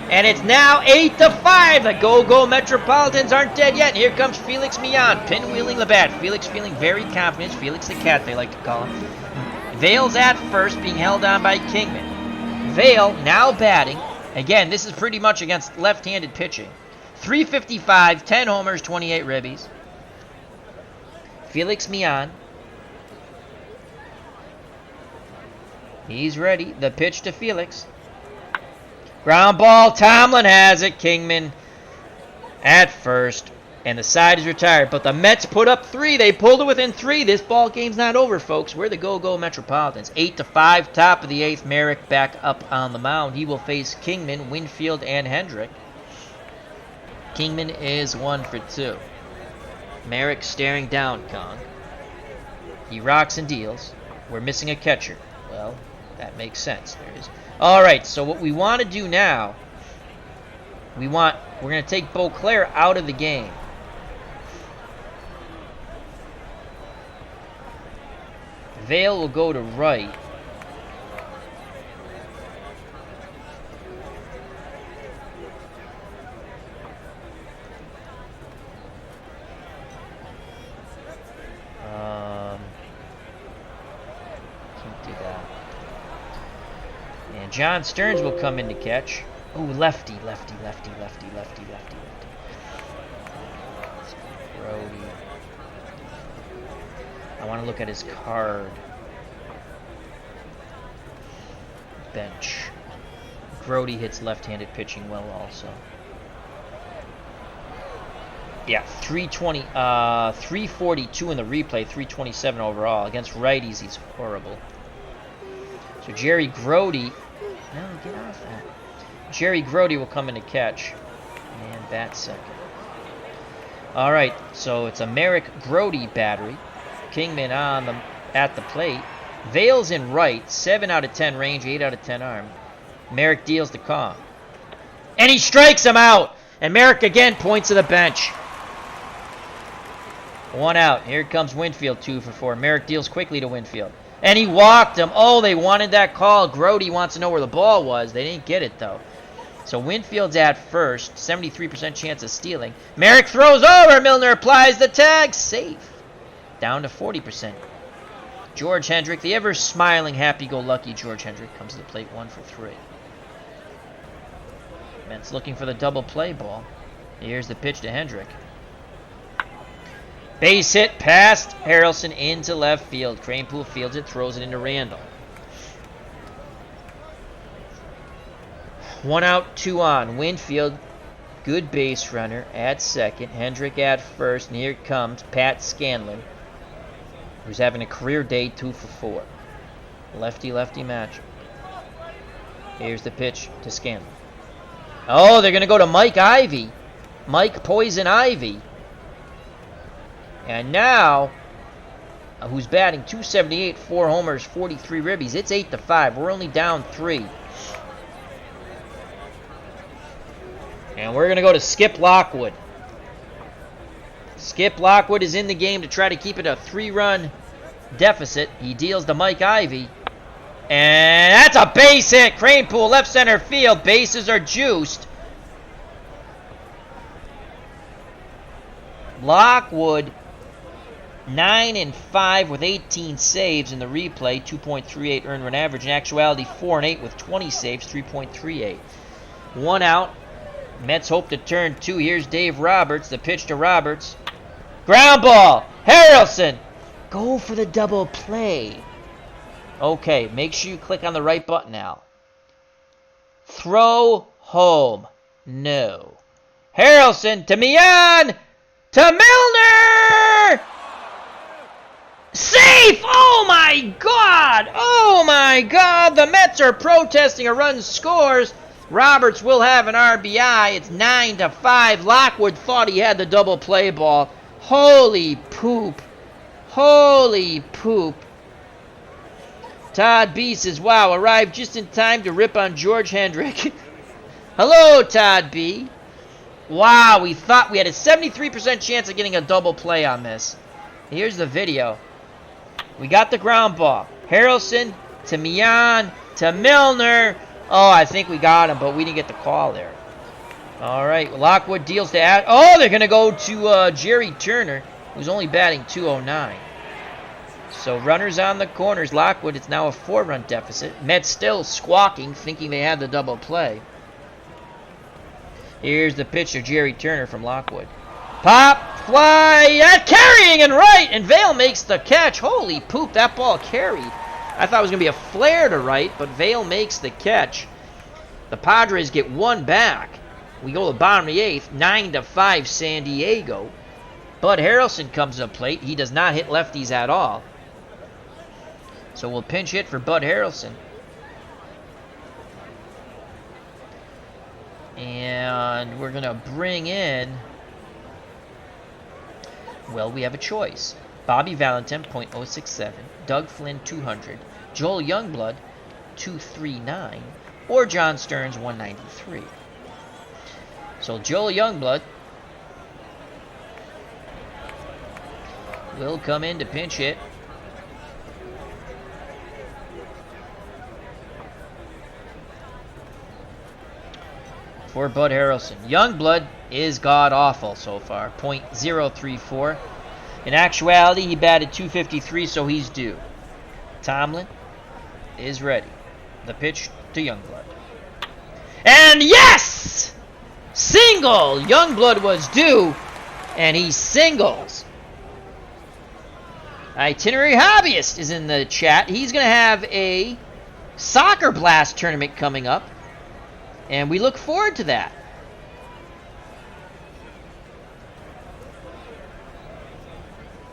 And it's now 8-5. The go-go Metropolitans aren't dead yet. And here comes Felix Millan, pinwheeling the bat. Felix feeling very confident. Felix the cat, they like to call him. Vail's at first, being held on by Kingman. Vail now batting. Again, this is pretty much against left-handed pitching. 355, 10 homers, 28 ribbies. Felix Millan. He's ready. The pitch to Felix. Ground ball. Tomlin has it. Kingman at first. And the side is retired. But the Mets put up 3. They pulled it within 3. This ball game's not over, folks. We're the go-go Metropolitans. 8-5. Top of the 8th. Merrick back up on the mound. He will face Kingman, Winfield, and Hendrick. Kingman is 1 for 2. Merrick staring down Kong. He rocks and deals. We're missing a catcher. Well, that makes sense. There is. All right, so what we want to do now, we're going to take Beauclair out of the game. Vail will go to right. Can't do that. And John Stearns will come in to catch. Ooh, lefty. Brody. I want to look at his card. Bench. Grody hits left-handed pitching well also. Yeah, 342 in the replay, 327 overall. Against righties, he's horrible. So Jerry Grody, no, get off that. Jerry Grody will come in to catch. And bat second. All right, so it's a Merrick Grody battery. Kingman at the plate. Vale's in right, 7 out of 10 range, 8 out of 10 arm. Merrick deals to Kong. And he strikes him out! And Merrick again points to the bench. 1 out. Here comes Winfield, 2 for 4. Merrick deals quickly to Winfield. And he walked him. Oh, they wanted that call. Grody wants to know where the ball was. They didn't get it, though. So Winfield's at first. 73% chance of stealing. Merrick throws over. Milner applies the tag. Safe. Down to 40%. George Hendrick, the ever-smiling, happy-go-lucky George Hendrick, comes to the plate 1 for 3. Mets looking for the double play ball. Here's the pitch to Hendrick. Base hit past Harrelson into left field. Kranepool fields it, throws it into Randall. 1 out, 2 on. Winfield, good base runner at second. Hendrick at first, and here comes Pat Scanlon, who's having a career day, 2 for 4. Lefty-lefty match. Here's the pitch to Scanlon. Oh, they're going to go to Mike Ivy. Mike Poison Ivy. And now, who's batting .278, 4 homers, 43 ribbies. It's 8-5. We're only down 3. And we're going to go to Skip Lockwood. Skip Lockwood is in the game to try to keep it a 3-run deficit. He deals to Mike Ivy. And that's a base hit. Kranepool, left center field. Bases are juiced. Lockwood, 9-5 with 18 saves in the replay. 2.38 earned run average. In actuality, 4-8 with 20 saves. 3.38. 1 out. Mets hope to turn 2. Here's Dave Roberts. The pitch to Roberts. Ground ball. Harrelson. Go for the double play. Okay, make sure you click on the right button now. Throw home. No. Harrelson to Mian. To Milner. Safe! Oh my God! Oh my God! The Mets are protesting a run scores. Roberts will have an RBI. It's 9-5. Lockwood thought he had the double play ball. Holy poop. Holy poop. Todd B says, wow, arrived just in time to rip on George Hendrick. Hello, Todd B. Wow, we thought we had a 73% chance of getting a double play on this. Here's the video. We got the ground ball. Harrelson to Mian to Milner. Oh, I think we got him, but we didn't get the call there. All right, Lockwood deals to add. Oh, they're going to go to Jerry Turner, who's only batting .209. So runners on the corners. Lockwood, it's now a 4-run deficit. Mets still squawking, thinking they had the double play. Here's the pitch to Jerry Turner from Lockwood. Pop, fly, carrying and right, and Vale makes the catch. Holy poop, that ball carried. I thought it was going to be a flare to right, but Vale makes the catch. The Padres get 1 back. We go to the bottom of the 8th, 9-5 San Diego. Bud Harrelson comes to the plate. He does not hit lefties at all. So we'll pinch hit for Bud Harrelson. And we're going to bring in, well, we have a choice. Bobby Valentin, .067. Doug Flynn, 200. Joel Youngblood, 239. Or John Stearns, 193. So Joel Youngblood will come in to pinch hit. For Bud Harrelson. Youngblood is god-awful so far. .034. In actuality, he batted .253, so he's due. Tomlin is ready. The pitch to Youngblood. And yes! Single! Youngblood was due, and he singles. Itinerary Hobbyist is in the chat. He's going to have a Soccer Blast tournament coming up, and we look forward to that.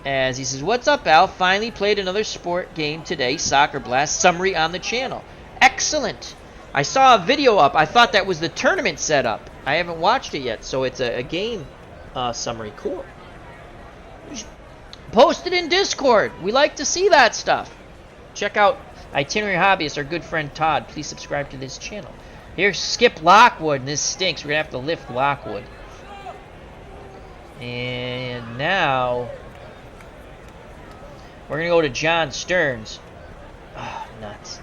As he says, what's up, Al? Finally played another sport game today, Soccer Blast. Summary on the channel. Excellent. I saw a video up. I thought that was the tournament setup. I haven't watched it yet, so it's a game summary. Cool. Post it in Discord. We like to see that stuff. Check out Itinerary Hobbyist, our good friend Todd. Please subscribe to this channel. Here's Skip Lockwood, and this stinks. We're going to have to lift Lockwood. And now we're going to go to John Stearns. Oh, nuts.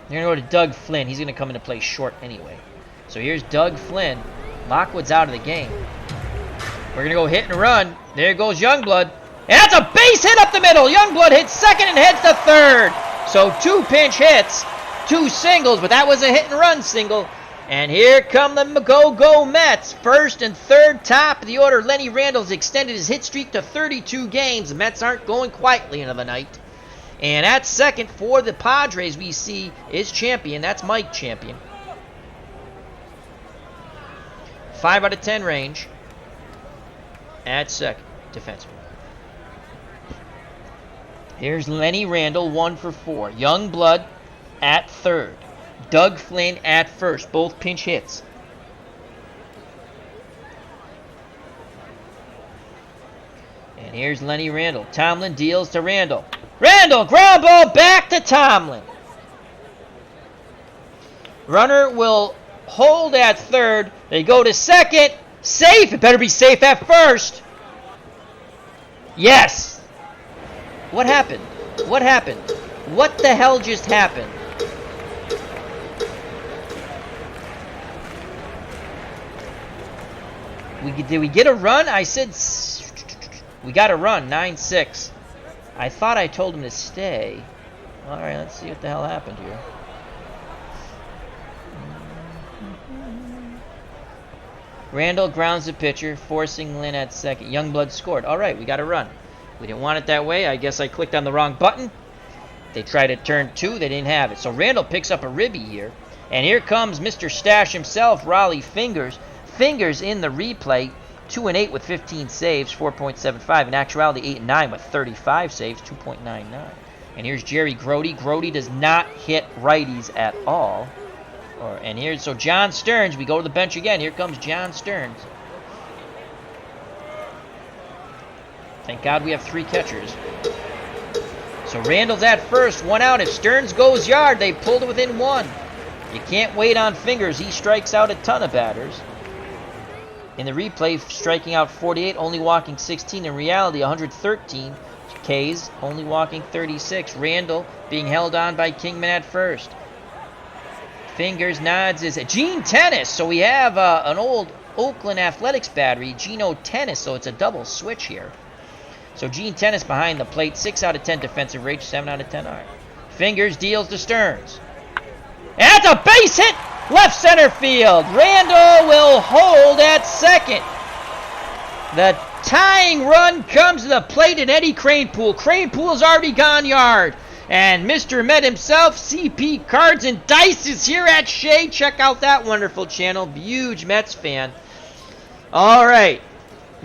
We're going to go to Doug Flynn. He's going to come into play short anyway. So here's Doug Flynn. Lockwood's out of the game. We're going to go hit and run. There goes Youngblood. And that's a base hit up the middle. Youngblood hits second and heads to third. So 2 pinch hits, 2 singles, but that was a hit and run single. And here come the go-go Mets. First and third, top of the order. Lenny Randle's extended his hit streak to 32 games. The Mets aren't going quietly into the night. And at second for the Padres, we see is Champion. That's Mike Champion. 5 out of 10 range. At second, defenseman. Here's Lenny Randle, 1 for 4. Youngblood at third. Doug Flynn at first, both pinch hits. And here's Lenny Randle. Tomlin deals to Randle. Randle, ground ball back to Tomlin. Runner will hold at third. They go to second. Safe. It better be safe at first. Yes. What happened? What happened? What the hell just happened? Did we get a run? I said we got a run, 9-6. I thought I told him to stay. All right, let's see what the hell happened here. Randle grounds the pitcher, forcing Lynn at second. Youngblood scored. All right, we got a run. We didn't want it that way. I guess I clicked on the wrong button. They tried to turn 2. They didn't have it. So Randle picks up a ribby here. And here comes Mr. Stash himself, Raleigh Fingers. Fingers in the replay, 2-8 with 15 saves, 4.75. In actuality, 8-9 with 35 saves, 2.99. And here's Jerry Grody. Grody does not hit righties at all. And here's so John Stearns. We go to the bench again. Here comes John Stearns. Thank God we have 3 catchers. So Randle's at first, 1 out. If Stearns goes yard, they pulled it within 1. You can't wait on Fingers. He strikes out a ton of batters. In the replay, striking out 48, only walking 16. In reality, 113 Ks, only walking 36. Randle being held on by Kingman at first. Fingers nods is Gene Tennis. So we have an old Oakland Athletics battery, Geno Tennis. So it's a double switch here. So Gene Tennis behind the plate, 6 out of 10 defensive rate, 7 out of 10 arm. Fingers deals to Stearns. And that's a base hit! Left center field. Randle will hold at second. The tying run comes to the plate and Eddie Kranepool. Kranepool's already gone yard. And Mr. Met himself, CP Cards and Dice, is here at Shea. Check out that wonderful channel. Huge Mets fan. All right.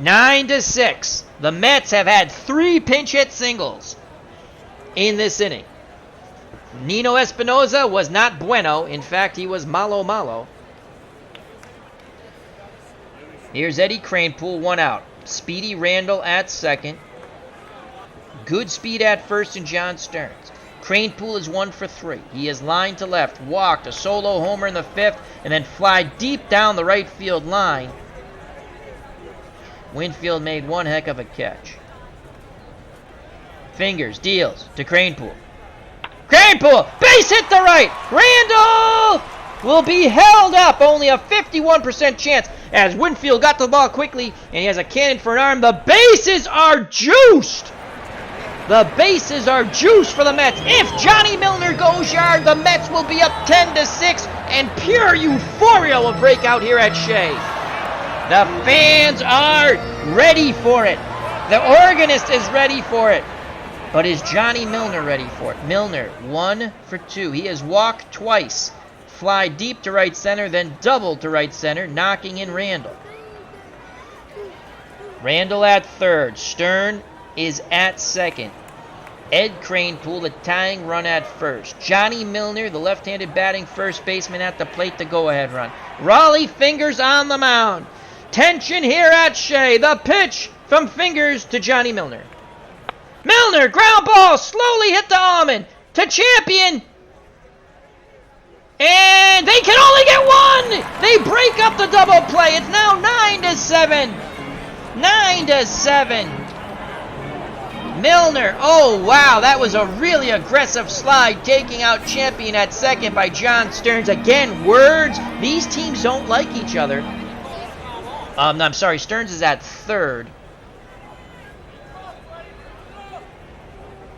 9-6. The Mets have had 3 pinch hit singles in this inning. Nino Espinosa was not bueno. In fact, he was malo. Here's Eddie Kranepool, 1 out. Speedy Randle at second. Good speed at first in John Stearns. Kranepool is 1 for 3. He is lined to left, walked, a solo homer in the 5th, and then fly deep down the right field line. Winfield made one heck of a catch. Fingers deals to Kranepool. Kranepool, base hit to right. Randle will be held up. Only a 51% chance as Winfield got the ball quickly, and he has a cannon for an arm. The bases are juiced. The bases are juiced for the Mets. If Johnny Milner goes yard, the Mets will be up 10-6, and pure euphoria will break out here at Shea. The fans are ready for it. The organist is ready for it. But is Johnny Milner ready for it? Milner, 1 for 2. He has walked twice. Fly deep to right center, then double to right center, knocking in Randall. Randall at third. Stern is at second. Ed Kranepool, the tying run at first. Johnny Milner, the left-handed batting first baseman at the plate, the go-ahead run. Raleigh Fingers on the mound. Tension here at Shea. The pitch from Fingers to Johnny Milner. Milner, ground ball, slowly hit the almond to Champion. And they can only get one. They break up the double play. It's now 9-7. 9-7. Milner, oh wow, that was a really aggressive slide, taking out Champion at second by John Stearns. Again, words, these teams don't like each other. No, I'm sorry, Stearns is at third.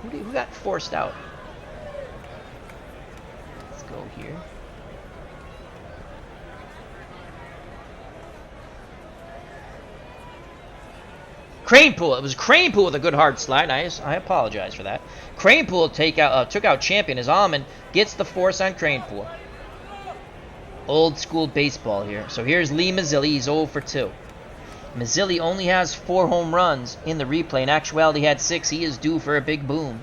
Who got forced out? Let's go here. Kranepool. It was Kranepool with a good hard slide. I apologize for that. Kranepool took out Champion as Almond gets the force on Kranepool. Old school baseball here. So here's Lee Mazzilli. He's 0 for 2. Mazzilli only has 4 home runs in the replay. In actuality, he had 6. He is due for a big boom.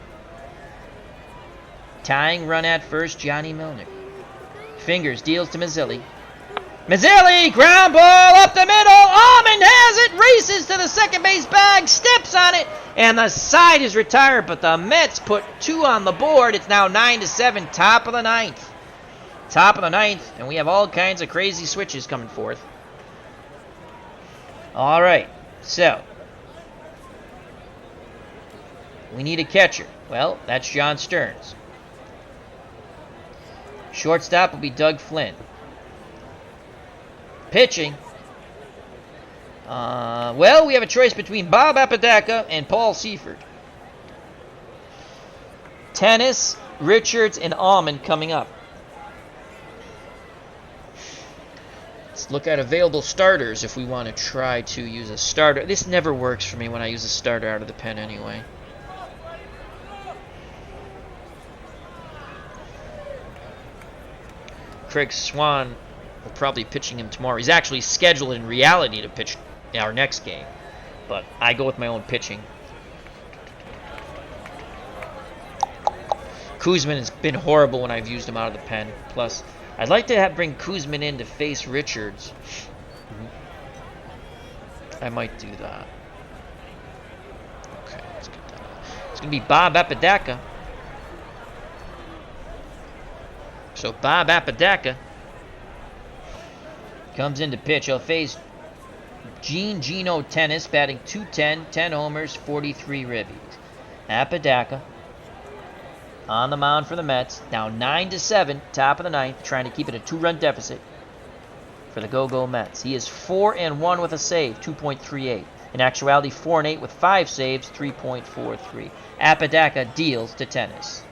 Tying run at first, Johnny Milner. Fingers deals to Mazzilli. Mazzilli, ground ball up the middle. Almond has it, races to the second base bag, steps on it, and the side is retired. But the Mets put 2 on the board. It's now 9-7, top of the ninth. Top of the ninth, and we have all kinds of crazy switches coming forth. All right, so we need a catcher. Well, that's John Stearns. Shortstop will be Doug Flynn. Pitching. Well, we have a choice between Bob Apodaca and Paul Seifert. Tennis, Richards, and Almond coming up. Let's look at available starters if we want to try to use a starter. This never works for me when I use a starter out of the pen anyway. Craig Swan will probably be pitching him tomorrow. He's actually scheduled in reality to pitch our next game, but I go with my own pitching. Kuzman has been horrible when I've used him out of the pen. Plus, I'd like to bring Kuzman in to face Richards. I might do that. Okay, let's get that. It's going to be Bob Apodaca. So Bob Apodaca comes in to pitch. He'll face Gino Tennis, batting .210, 10 homers, 43 ribbies. Apodaca on the mound for the Mets. Now 9-7, top of the ninth, trying to keep it a 2-run deficit for the Go-Go Mets. He is 4-1 with a save, 2.38. In actuality, 4-8 with 5 saves, 3.43. Apodaca deals to Tennis.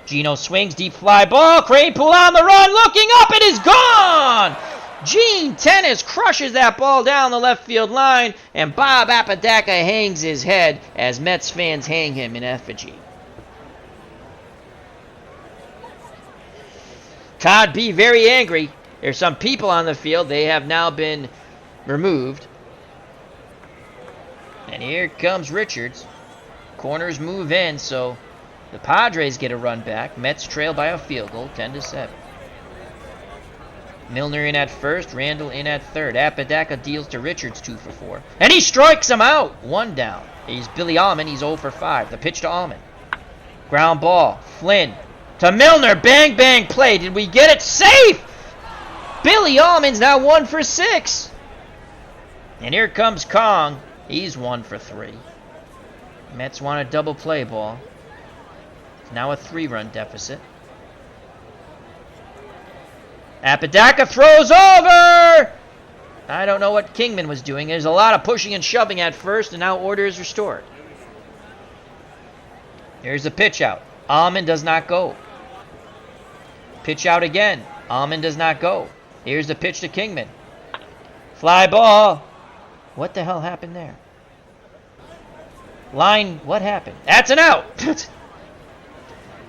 Gino swings, deep fly ball. Kranepool on the run, looking up, it is gone! Gene Tennis crushes that ball down the left field line, and Bob Apodaca hangs his head as Mets fans hang him in effigy. Todd B. very angry. There's some people on the field. They have now been removed. And here comes Richards. Corners move in, so the Padres get a run back. Mets trail by a field goal, 10-7. Milner in at first, Randall in at third. Apodaca deals to Richards 2 for 4. And he strikes him out! 1 down. He's Billy Almond, he's 0 for 5. The pitch to Almond. Ground ball. Flynn to Milner. Bang, bang play. Did we get it? Safe! Billy Almond's now 1 for 6. And here comes Kong. He's 1 for 3. Mets want a double play ball. Now a 3-run deficit. Apodaca throws over! I don't know what Kingman was doing. There's a lot of pushing and shoving at first, and now order is restored. Here's the pitch out. Almond does not go. Pitch out again. Almond does not go. Here's the pitch to Kingman. Fly ball. What the hell happened there? Line, what happened? That's an out!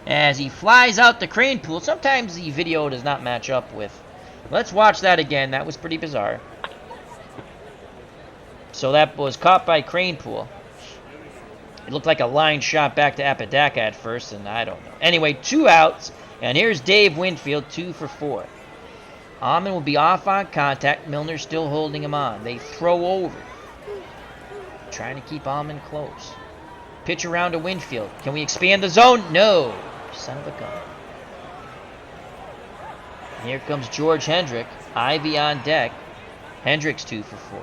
As he flies out the crane pool. Sometimes the video does not match up with. Let's watch that again. That was pretty bizarre. So that was caught by crane pool. It looked like a line shot back to Apodaca at first, and I don't know. Anyway, 2 outs. And here's Dave Winfield, 2 for 4. Almond will be off on contact. Milner still holding him on. They throw over. Trying to keep Almond close. Pitch around to Winfield. Can we expand the zone? No. Son of a gun. And here comes George Hendrick. Ivy on deck. Hendrick's 2 for 4.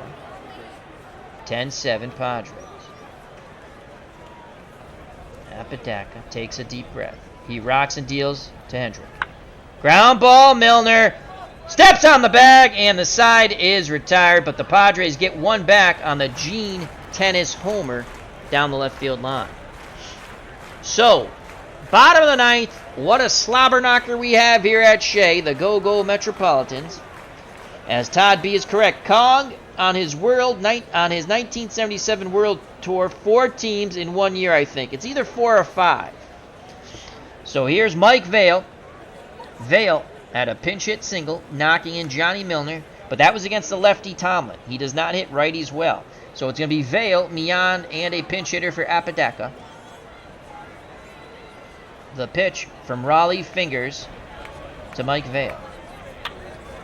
10-7 Padres. Apodaca takes a deep breath. He rocks and deals to Hendrick. Ground ball, Milner. Steps on the bag, and the side is retired, but the Padres get one back on the Gene Tennis homer down the left field line. So, bottom of the 9th, what a slobber knocker we have here at Shea, the Go-Go Metropolitans. As Todd B is correct, Kong on his 1977 World Tour, 4 teams in 1 year, I think. It's either 4 or 5. So here's Mike Vail. Vail had a pinch hit single, knocking in Johnny Milner, but that was against the lefty Tomlin. He does not hit righties well. So it's going to be Vail, Mian, and a pinch hitter for Apodaca. The pitch from Raleigh Fingers to Mike Vail.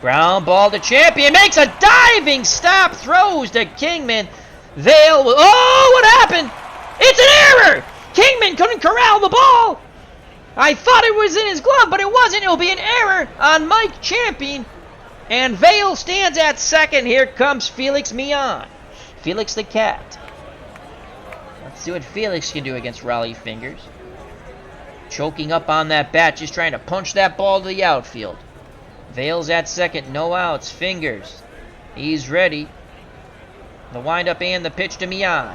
Ground ball to Champion. Makes a diving stop. Throws to Kingman. Vail. Oh, what happened? It's an error. Kingman couldn't corral the ball. I thought it was in his glove, but it wasn't. It'll be an error on Mike Champion. And Vail stands at second. Here comes Felix Mian. Felix the Cat. Let's see what Felix can do against Raleigh Fingers. Choking up on that bat, just trying to punch that ball to the outfield. Vail's at second, no outs. Fingers. He's ready. The windup and the pitch to Mian.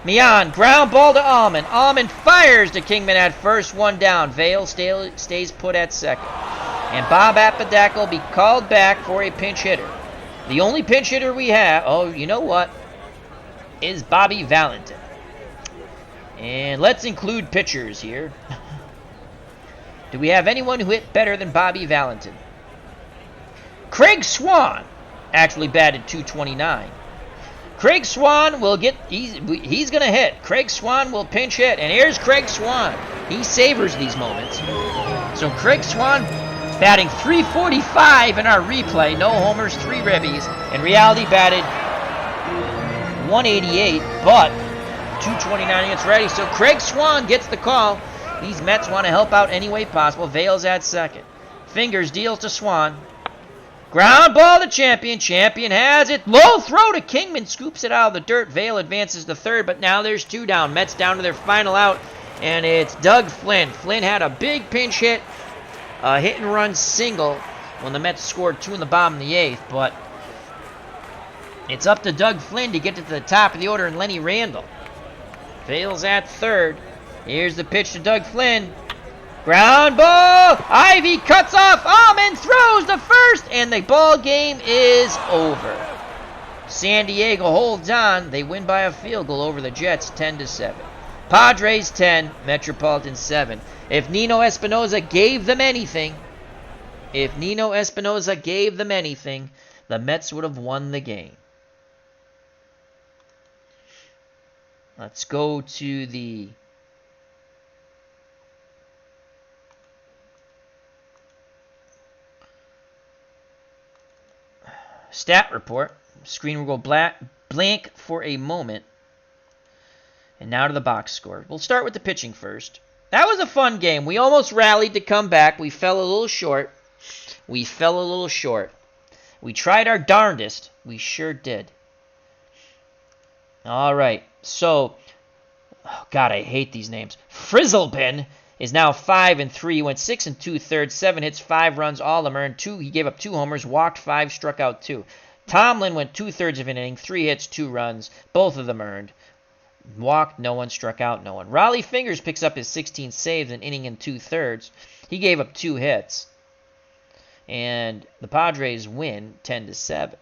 Mian, ground ball to Almond. Almond fires to Kingman at first, 1 down. Vail stays put at second. And Bob Apodaca will be called back for a pinch hitter. The only pinch hitter we have, oh, you know what, is Bobby Valentin. And let's include pitchers here. Do we have anyone who hit better than Bobby Valentin? Craig Swan actually batted .229. Craig Swan will get, he's going to hit. Craig Swan will pinch hit. And here's Craig Swan. He savors these moments. So Craig Swan batting .345 in our replay. No homers, 3 ribbies. In reality, batted .188, but .229 gets ready. So Craig Swan gets the call. These Mets want to help out any way possible. Vail's at second. Fingers deals to Swan. Ground ball to Champion. Champion has it. Low throw to Kingman. Scoops it out of the dirt. Vail advances to third, but now there's 2 down. Mets down to their final out, and it's Doug Flynn. Flynn had a big pinch hit, a hit-and-run single when the Mets scored 2 in the bottom of the 8th, but it's up to Doug Flynn to get to the top of the order and Lenny Randall. Vail's at third. Here's the pitch to Doug Flynn. Ground ball. Ivy cuts off. Almond throws to first, and the ball game is over. San Diego holds on. They win by a field goal over the Jets, 10-7. Padres 10, Metropolitan 7. If Nino Espinosa gave them anything, the Mets would have won the game. Let's go to the stat report. Screen will go blank for a moment. And now to the box score. We'll start with the pitching first. That was a fun game. We almost rallied to come back. We fell a little short. We tried our darndest. We sure did. All right. So, oh God, I hate these names. Frizzlebin is now 5-3. Went 6 2/3, 7 hits, 5 runs, all of them earned. 2. He gave up 2 homers, walked 5, struck out 2. Tomlin went 2/3 of an inning, 3 hits, 2 runs, both of them earned. Walked no one, struck out no one. Raleigh Fingers picks up his 16th save in an inning and 2/3. He gave up 2 hits. And the Padres win 10-7.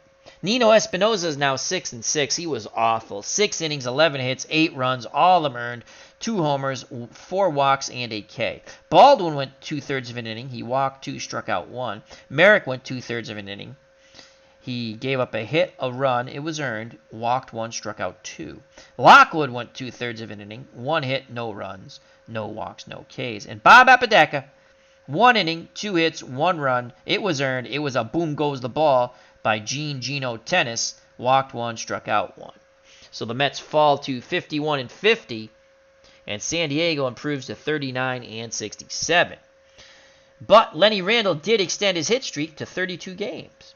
Nino Espinosa is now 6-6. He was awful. 6 innings, 11 hits, 8 runs, all of them earned, 2 homers, 4 walks, and a K. Baldwin went 2/3 of an inning. He walked 2, struck out 1. Merrick went 2/3 of an inning. He gave up a hit, a run, it was earned, walked 1, struck out 2. Lockwood went 2/3 of an inning, 1 hit, no runs, no walks, no Ks. And Bob Apodaca, 1 inning, 2 hits, 1 run, it was earned, it was a boom goes the ball by Gino Tennis, walked 1, struck out 1. So the Mets fall to 51-50, and San Diego improves to 39-67. But Lenny Randle did extend his hit streak to 32 games.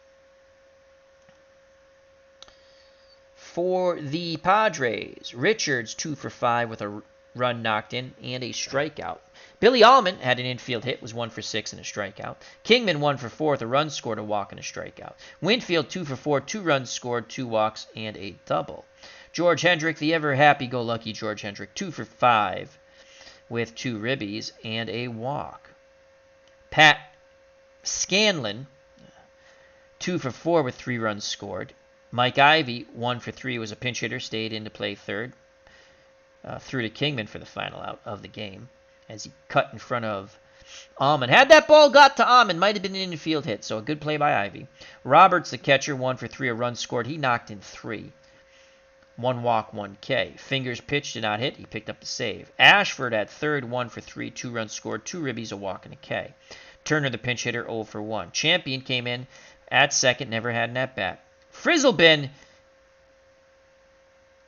For the Padres, Richards 2 for 5 with a run knocked in and a strikeout. Billy Allman had an infield hit, was 1 for 6 and a strikeout. Kingman 1 for 4 with a run scored, a walk, and a strikeout. Winfield 2 for 4, 2 runs scored, 2 walks, and a double. George Hendrick, the ever happy-go-lucky George Hendrick, 2 for 5 with 2 ribbies and a walk. Pat Scanlon, 2 for 4 with 3 runs scored. Mike Ivey, 1 for 3, was a pinch hitter, stayed in to play third. Threw to Kingman for the final out of the game as he cut in front of Almond. Had that ball got to Almond, might have been an infield hit, so a good play by Ivey. Roberts, the catcher, 1 for 3, a run scored. He knocked in 3. 1 walk, 1 K. Fingers pitched, did not hit. He picked up the save. Ashford at third, 1 for 3, 2 runs scored, 2 ribbies, a walk, and a K. Turner, the pinch hitter, 0 for 1. Champion came in at second, never had an at-bat. Frizzlebin,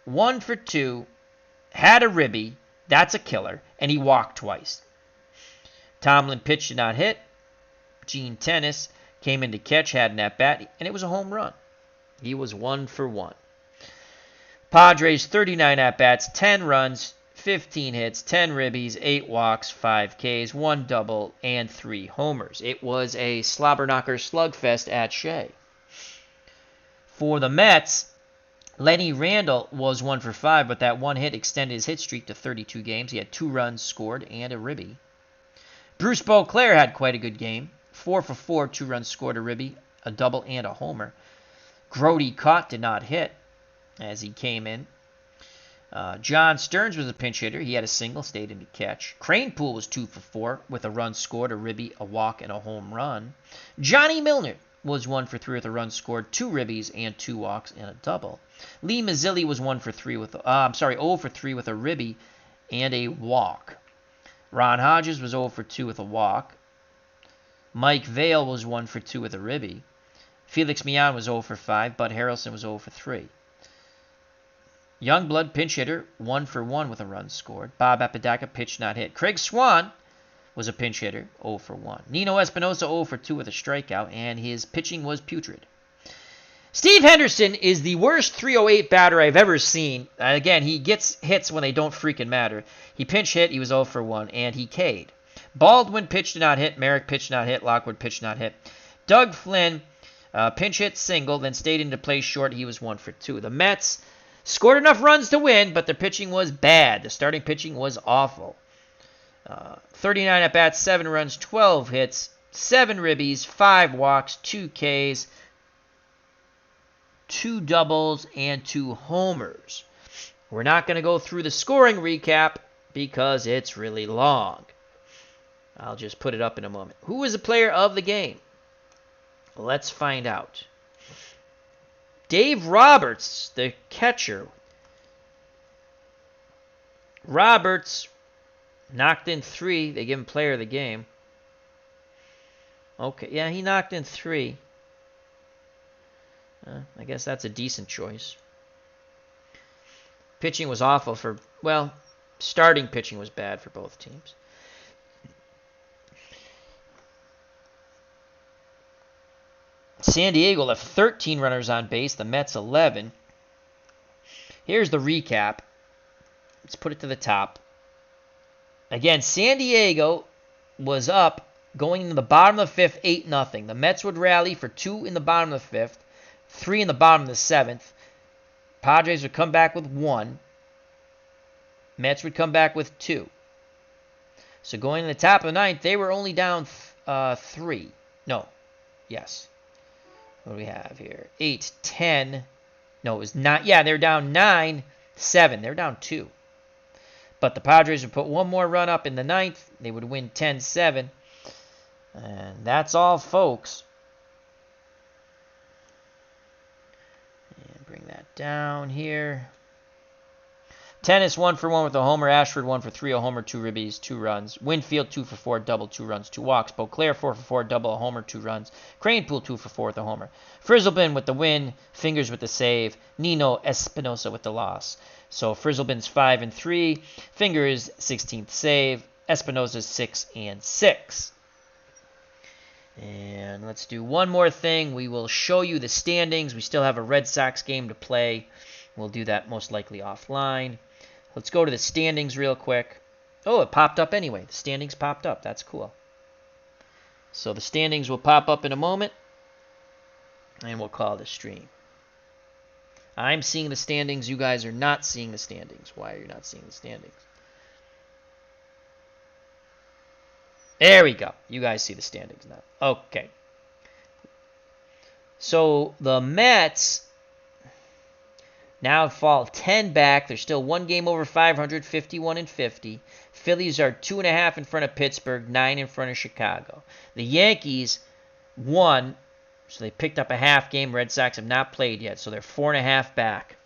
1 for 2, had a ribby, that's a killer, and he walked twice. Tomlin pitched, did not hit. Gene Tennis came in to catch, had an at-bat, and it was a home run. He was 1 for 1. Padres, 39 at-bats, 10 runs, 15 hits, 10 ribbies, 8 walks, 5 Ks, 1 double, and 3 homers. It was a slobber-knocker slugfest at Shea. For the Mets, Lenny Randle was 1 for 5, but that 1 hit extended his hit streak to 32 games. He had 2 runs scored and a ribby. Bruce Beauclair had quite a good game. 4 for 4, 2 runs scored, a ribby, a double, and a homer. Grody caught, did not hit as he came in. John Stearns was a pinch hitter. He had a single, stayed in to catch. Cranepool was 2 for 4 with a run scored, a ribby, a walk, and a home run. Johnny Milner was 1 for 3 with a run scored, 2 ribbies, and 2 walks, and a double. Lee Mazzilli was 0 for 3 with a ribby and a walk. Ron Hodges was 0 for 2 with a walk. Mike Vail was 1 for 2 with a ribby. Felix Millan was 0 for 5. Bud Harrelson was 0 for 3. Youngblood, pinch hitter, 1 for 1 with a run scored. Bob Apodaca, pitch not hit. Craig Swan was a pinch hitter, 0 for 1. Nino Espinosa, 0 for 2 with a strikeout, and his pitching was putrid. Steve Henderson is the worst 308 batter I've ever seen. Again, he gets hits when they don't freaking matter. He pinch hit, he was 0 for 1, and he K'd. Baldwin pitched not hit, Merrick pitched not hit, Lockwood pitched not hit. Doug Flynn pinch hit single, then stayed into play short, he was 1 for 2. The Mets scored enough runs to win, but their pitching was bad. The starting pitching was awful. 39 at-bats, 7 runs, 12 hits, 7 ribbies, 5 walks, 2 Ks, 2 doubles, and 2 homers. We're not going to go through the scoring recap because it's really long. I'll just put it up in a moment. Who was the player of the game? Let's find out. Dave Roberts, the catcher. Roberts knocked in 3. They give him player of the game. Okay, yeah, he knocked in 3. I guess that's a decent choice. Pitching was awful starting pitching was bad for both teams. San Diego left 13 runners on base, the Mets 11. Here's the recap. Let's put it to the top. Again, San Diego was up going into the bottom of the 5th, 8-0. The Mets would rally for 2 in the bottom of the 5th, 3 in the bottom of the 7th. Padres would come back with 1. Mets would come back with 2. So going to the top of the 9th, they were only down 3. No. Yes. What do we have here? 8, 10. No, it was not. Yeah, they're down 9, 7. They're down 2. But the Padres would put one more run up in the 9th. They would win 10-7. And that's all, folks. And bring that down here. Tennis 1 for 1 with a homer. Ashford 1 for 3, a homer, 2 ribbies, 2 runs. Winfield 2 for 4, double, 2 runs, 2 walks. Beauclair 4 for 4, double, a homer, 2 runs. Cranepool 2 for 4 with a homer. Frizzlebin with the win. Fingers with the save. Nino Espinosa with the loss. So Frizzlebin's 5 and 3. Fingers 16th save. Espinosa's 6 and 6. And let's do one more thing. We will show you the standings. We still have a Red Sox game to play. We'll do that most likely offline. Let's go to the standings real quick. Oh, it popped up anyway. The standings popped up. That's cool. So the standings will pop up in a moment. And we'll call this stream. I'm seeing the standings. You guys are not seeing the standings. Why are you not seeing the standings? There we go. You guys see the standings now. Okay. So the Mets now fall 10 back. They're still 1 game over 500, 51 and 50. Phillies are 2.5 in front of Pittsburgh, 9 in front of Chicago. The Yankees won, so they picked up a half game. Red Sox have not played yet, so they're 4.5 back.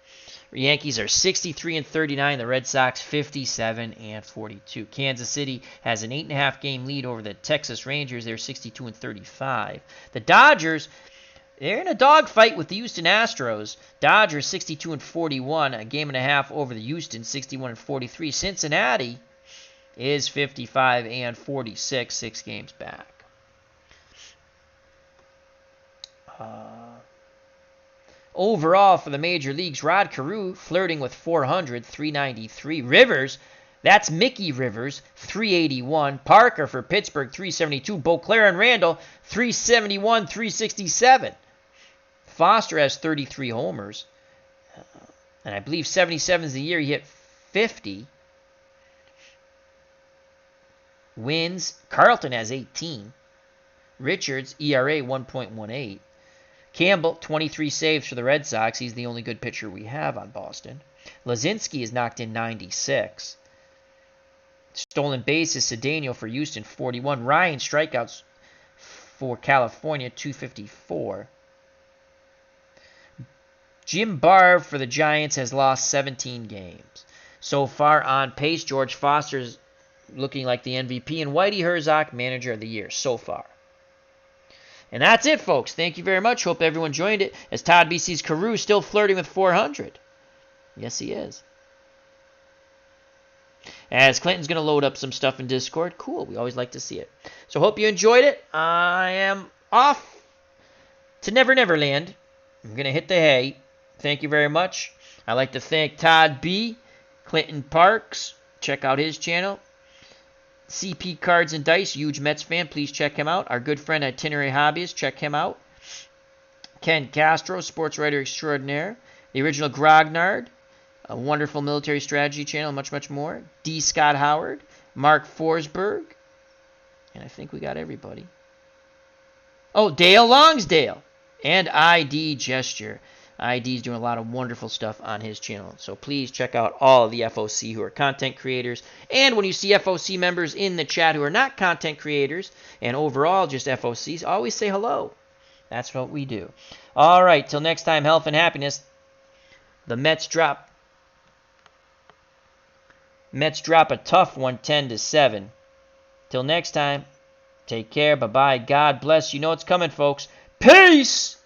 The Yankees are 63 and 39. The Red Sox 57 and 42. Kansas City has an 8.5 game lead over the Texas Rangers. They're 62 and 35. The Dodgers, they're in a dogfight with the Houston Astros. Dodgers 62 and 41, a game and a half over the Houston 61 and 43. Cincinnati is 55 and 46, 6 games back. Overall for the major leagues, Rod Carew flirting with 400, 393. Rivers, that's Mickey Rivers, 381. Parker for Pittsburgh, 372. Beauclair and Randall, 371, 367. Foster has 33 homers. And I believe 77 is the year he hit 50. Wins, Carlton has 18. Richards, ERA 1.18. Campbell, 23 saves for the Red Sox. He's the only good pitcher we have on Boston. Lazinski has knocked in 96. Stolen bases, Cedeno for Houston, 41. Ryan, strikeouts for California, 254. Jim Barb for the Giants has lost 17 games. So far on pace, George Foster's looking like the MVP, and Whitey Herzog, manager of the year so far. And that's it, folks. Thank you very much. Hope everyone joined it. As Todd BC's Carew still flirting with 400. Yes, he is. As Clinton's going to load up some stuff in Discord. Cool. We always like to see it. So hope you enjoyed it. I am off to Never Never Land. I'm going to hit the hay. Thank you very much. I'd like to thank Todd B., Clinton Parks. Check out his channel. CP Cards and Dice, huge Mets fan. Please check him out. Our good friend Itinerary Hobbyist, check him out. Ken Castro, sports writer extraordinaire. The original Grognard, a wonderful military strategy channel, much, much more. D. Scott Howard, Mark Forsberg, and I think we got everybody. Oh, Dale Longsdale, and ID Gesture. ID's doing a lot of wonderful stuff on his channel. So please check out all of the FOC who are content creators. And when you see FOC members in the chat who are not content creators and overall just FOCs, always say hello. That's what we do. All right, till next time, health and happiness. The Mets drop a tough one, 10-7. Till next time, take care. Bye-bye. God bless. You know what's coming, folks. Peace!